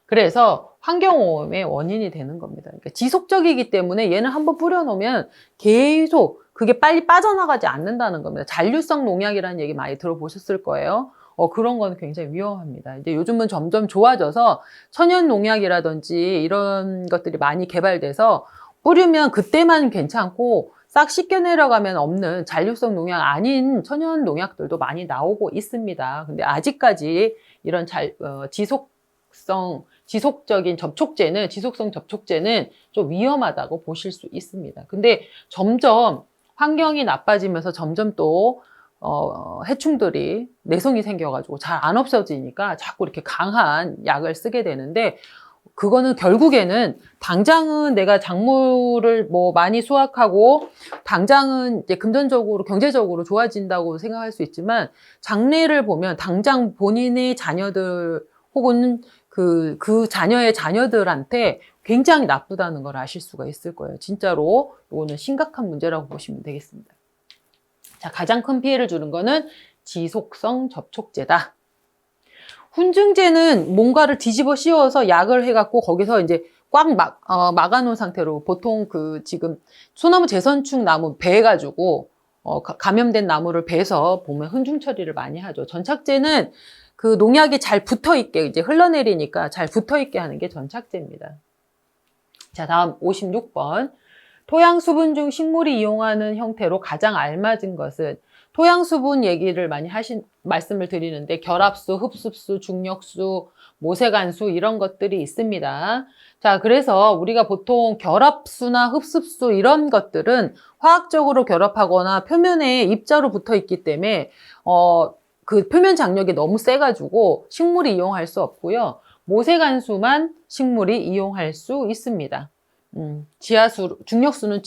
그래서 환경오염의 원인이 되는 겁니다. 그러니까 지속적이기 때문에 얘는 한번 뿌려놓으면 계속 그게 빨리 빠져나가지 않는다는 겁니다. 잔류성 농약이라는 얘기 많이 들어보셨을 거예요. 그런 건 굉장히 위험합니다. 이제 요즘은 점점 좋아져서 천연 농약이라든지 이런 것들이 많이 개발돼서 뿌리면 그때만 괜찮고 싹 씻겨 내려가면 없는 잔류성 농약 아닌 천연 농약들도 많이 나오고 있습니다. 근데 아직까지 이런 지속성 접촉제는 좀 위험하다고 보실 수 있습니다. 근데 점점 환경이 나빠지면서 점점 또 해충들이 내성이 생겨가지고 잘 안 없어지니까 자꾸 이렇게 강한 약을 쓰게 되는데, 그거는 결국에는 당장은 내가 작물을 뭐 많이 수확하고 당장은 이제 금전적으로 경제적으로 좋아진다고 생각할 수 있지만, 장래를 보면 당장 본인의 자녀들 혹은 그 자녀의 자녀들한테 굉장히 나쁘다는 걸 아실 수가 있을 거예요. 진짜로 이거는 심각한 문제라고 보시면 되겠습니다. 자, 가장 큰 피해를 주는 거는 지속성 접촉제다. 훈증제는 뭔가를 뒤집어 씌워서 약을 해갖고 거기서 이제 꽉 막아놓은 상태로, 보통 지금 소나무 제선축 나무 베가지고 감염된 나무를 베서 보면 훈증 처리를 많이 하죠. 전착제는 그 농약이 잘 붙어있게 이제 흘러내리니까 잘 붙어있게 하는 게 전착제입니다. 자, 다음 56번. 토양 수분 중 식물이 이용하는 형태로 가장 알맞은 것은 토양 수분 얘기를 많이 말씀을 드리는데 결합수, 흡습수, 중력수, 모세관수 이런 것들이 있습니다. 자, 그래서 우리가 보통 결합수나 흡습수 이런 것들은 화학적으로 결합하거나 표면에 입자로 붙어 있기 때문에 그 표면 장력이 너무 세가지고 식물이 이용할 수 없고요. 모세관수만 식물이 이용할 수 있습니다. 지하수, 중력수는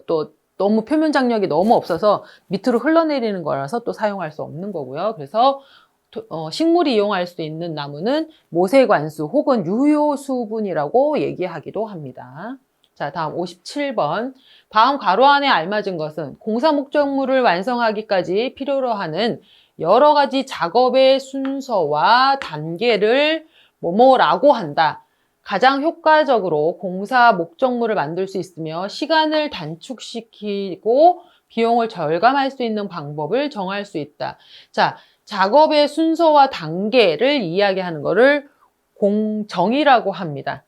또 너무 표면 장력이 너무 없어서 밑으로 흘러내리는 거라서 또 사용할 수 없는 거고요. 그래서 식물이 이용할 수 있는 나무는 모세관수 혹은 유효수분이라고 얘기하기도 합니다. 자, 다음 57번. 다음 괄호 안에 알맞은 것은 공사 목적물을 완성하기까지 필요로 하는 여러 가지 작업의 순서와 단계를 뭐뭐라고 한다. 가장 효과적으로 공사 목적물을 만들 수 있으며 시간을 단축시키고 비용을 절감할 수 있는 방법을 정할 수 있다. 자, 작업의 순서와 단계를 이야기하는 것을 공정이라고 합니다.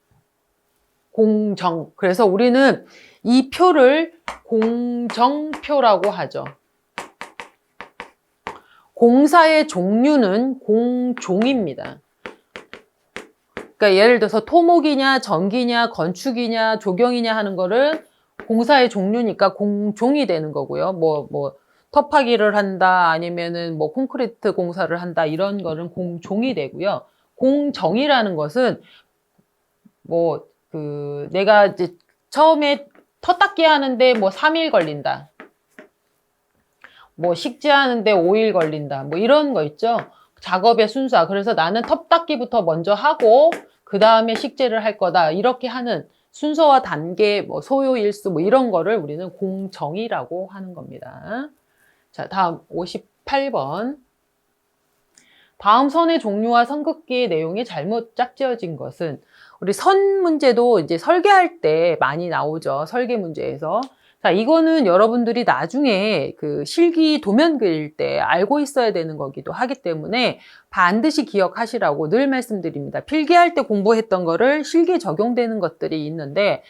공정. 그래서 우리는 이 표를 공정표라고 하죠. 공사의 종류는 공종입니다. 그러니까 예를 들어서 토목이냐, 전기냐, 건축이냐, 조경이냐 하는 거를 공사의 종류니까 공종이 되는 거고요. 터파기를 한다, 아니면은 콘크리트 공사를 한다, 이런 거는 공종이 되고요. 공정이라는 것은 내가 이제 처음에 터닦기 하는데 3일 걸린다. 식지하는데 5일 걸린다. 이런 거 있죠. 작업의 순서. 그래서 나는 텁닦기부터 먼저 하고 그 다음에 식재를 할 거다. 이렇게 하는 순서와 단계, 소요일수 이런 거를 우리는 공정이라고 하는 겁니다. 자, 다음 58번. 다음 선의 종류와 선긋기의 내용이 잘못 짝지어진 것은 우리 선 문제도 이제 설계할 때 많이 나오죠. 설계 문제에서. 자, 이거는 여러분들이 나중에 그 실기 도면 그릴 때 알고 있어야 되는 거기도 하기 때문에 반드시 기억하시라고 늘 말씀드립니다. 필기할 때 공부했던 거를 실기에 적용되는 것들이 있는데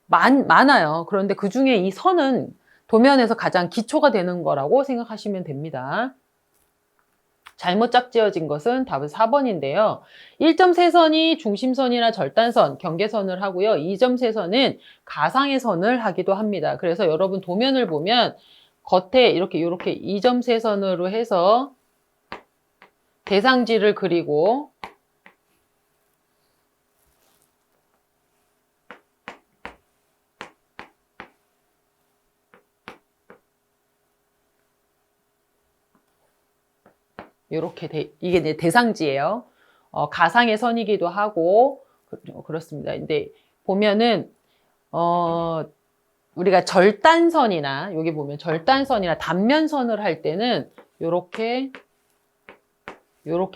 많아요. 그런데 그 중에 이 선은 도면에서 가장 기초가 되는 거라고 생각하시면 됩니다. 잘못 짝지어진 것은 답은 4번인데요. 1점 세선이 중심선이나 절단선, 경계선을 하고요. 2점 세선은 가상의 선을 하기도 합니다. 그래서 여러분 도면을 보면 겉에 이렇게 2점 세선으로 해서 대상지를 그리고 이게 이제 대상지예요. 가상의 선이기도 하고 그렇습니다. 근데 보면은 우리가 절단선이나 여기 보면 절단선이나 단면선을 할 때는 요렇게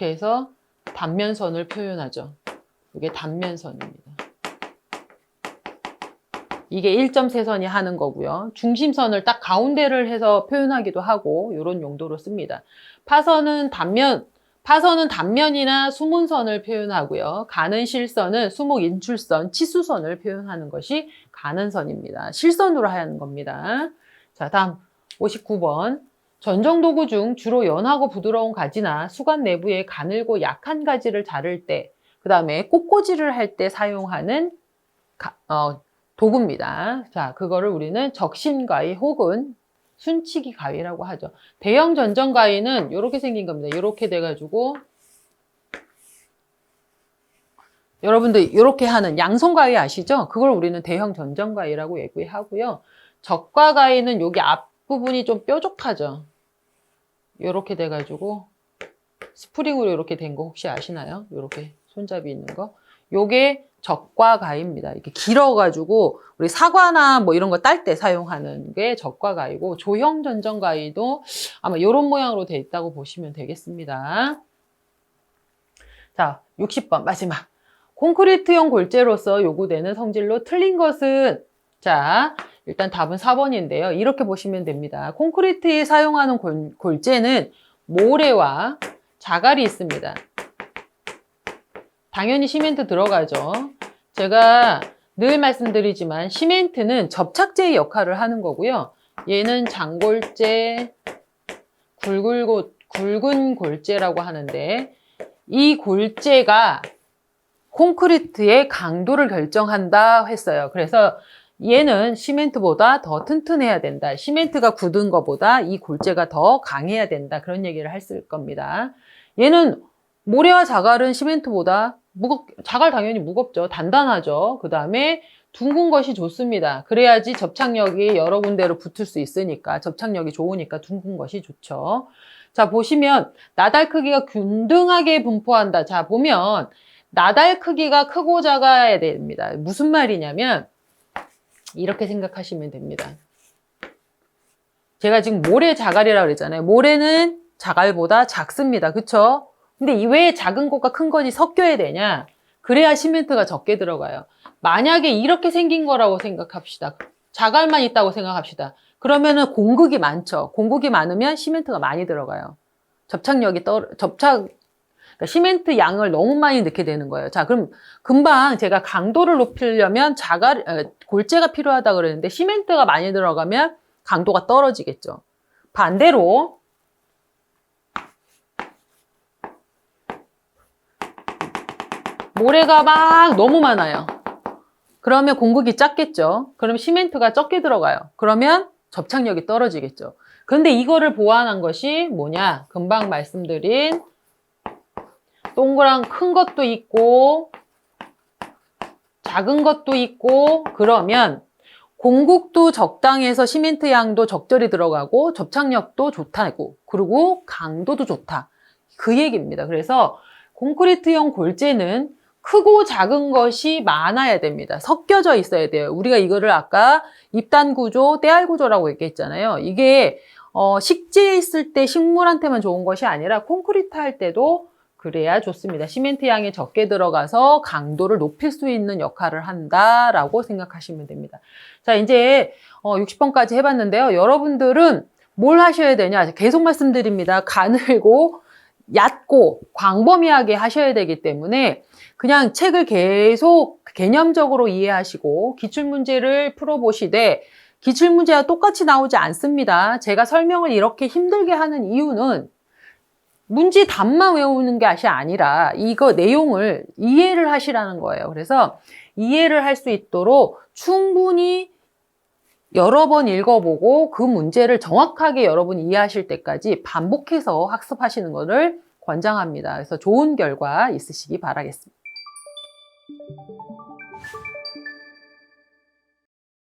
해서 단면선을 표현하죠. 이게 단면선입니다. 이게 1점 세선이 하는 거고요. 중심선을 딱 가운데를 해서 표현하기도 하고 이런 용도로 씁니다. 파선은 단면이나 수문선을 표현하고요. 가는 실선은 수목 인출선, 치수선을 표현하는 것이 가는 선입니다. 실선으로 하는 겁니다. 자, 다음 59번. 전정도구 중 주로 연하고 부드러운 가지나 수관 내부에 가늘고 약한 가지를 자를 때, 그 다음에 꽃꽂이를 할 때 사용하는 도구입니다. 자, 그거를 우리는 적심가위 혹은 순치기 가위라고 하죠. 대형 전정 가위는 이렇게 생긴 겁니다. 이렇게 돼가지고 여러분들 이렇게 하는 양손 가위 아시죠? 그걸 우리는 대형 전정 가위라고 얘기하고요. 적과 가위는 여기 앞부분이 좀 뾰족하죠. 이렇게 돼가지고 스프링으로 이렇게 된 거 혹시 아시나요? 이렇게 손잡이 있는 거. 요게 적과 가위입니다. 이렇게 길어가지고 우리 사과나 이런 거 딸 때 사용하는 게 적과 가위고, 조형 전정 가위도 아마 이런 모양으로 돼 있다고 보시면 되겠습니다. 자, 60번 마지막. 콘크리트형 골재로서 요구되는 성질로 틀린 것은, 자, 일단 답은 4번인데요. 이렇게 보시면 됩니다. 콘크리트에 사용하는 골재는 모래와 자갈이 있습니다. 당연히 시멘트 들어가죠. 제가 늘 말씀드리지만 시멘트는 접착제의 역할을 하는 거고요. 얘는 장골재, 굵은 골재라고 하는데 이 골재가 콘크리트의 강도를 결정한다 했어요. 그래서 얘는 시멘트보다 더 튼튼해야 된다. 시멘트가 굳은 것보다 이 골재가 더 강해야 된다. 그런 얘기를 했을 겁니다. 얘는 모래와 자갈은 시멘트보다 자갈 당연히 무겁죠. 단단하죠. 그 다음에 둥근 것이 좋습니다. 그래야지 접착력이 여러 군데로 붙을 수 있으니까, 접착력이 좋으니까 둥근 것이 좋죠. 자, 보시면 나달 크기가 균등하게 분포한다. 자, 보면 나달 크기가 크고 작아야 됩니다. 무슨 말이냐면 이렇게 생각하시면 됩니다. 제가 지금 모래 자갈이라고 그랬잖아요. 모래는 자갈보다 작습니다. 그쵸? 근데 이 왜 작은 것과 큰 것이 섞여야 되냐? 그래야 시멘트가 적게 들어가요. 만약에 이렇게 생긴 거라고 생각합시다. 자갈만 있다고 생각합시다. 그러면은 공극이 많죠. 공극이 많으면 시멘트가 많이 들어가요. 그러니까 시멘트 양을 너무 많이 넣게 되는 거예요. 자, 그럼 금방 제가 강도를 높이려면 골재가 필요하다 그랬는데 시멘트가 많이 들어가면 강도가 떨어지겠죠. 반대로 모래가 막 너무 많아요. 그러면 공극이 작겠죠. 그럼 시멘트가 적게 들어가요. 그러면 접착력이 떨어지겠죠. 그런데 이거를 보완한 것이 뭐냐? 금방 말씀드린 동그란 큰 것도 있고 작은 것도 있고 그러면 공국도 적당해서 시멘트 양도 적절히 들어가고 접착력도 좋다고 그리고 강도도 좋다. 그 얘기입니다. 그래서 콘크리트형 골재는 크고 작은 것이 많아야 됩니다. 섞여져 있어야 돼요. 우리가 이거를 아까 입단 구조, 떼알 구조라고 얘기했잖아요. 이게 식지에 있을 때 식물한테만 좋은 것이 아니라 콘크리트 할 때도 그래야 좋습니다. 시멘트 양이 적게 들어가서 강도를 높일 수 있는 역할을 한다라고 생각하시면 됩니다. 자, 이제 60번까지 해봤는데요. 여러분들은 뭘 하셔야 되냐? 계속 말씀드립니다. 가늘고 얕고 광범위하게 하셔야 되기 때문에 그냥 책을 계속 개념적으로 이해하시고 기출문제를 풀어보시되 기출문제와 똑같이 나오지 않습니다. 제가 설명을 이렇게 힘들게 하는 이유는 문제 답만 외우는 것이 아니라 이거 내용을 이해를 하시라는 거예요. 그래서 이해를 할 수 있도록 충분히 여러 번 읽어보고 그 문제를 정확하게 여러분이 이해하실 때까지 반복해서 학습하시는 것을 권장합니다. 그래서 좋은 결과 있으시기 바라겠습니다.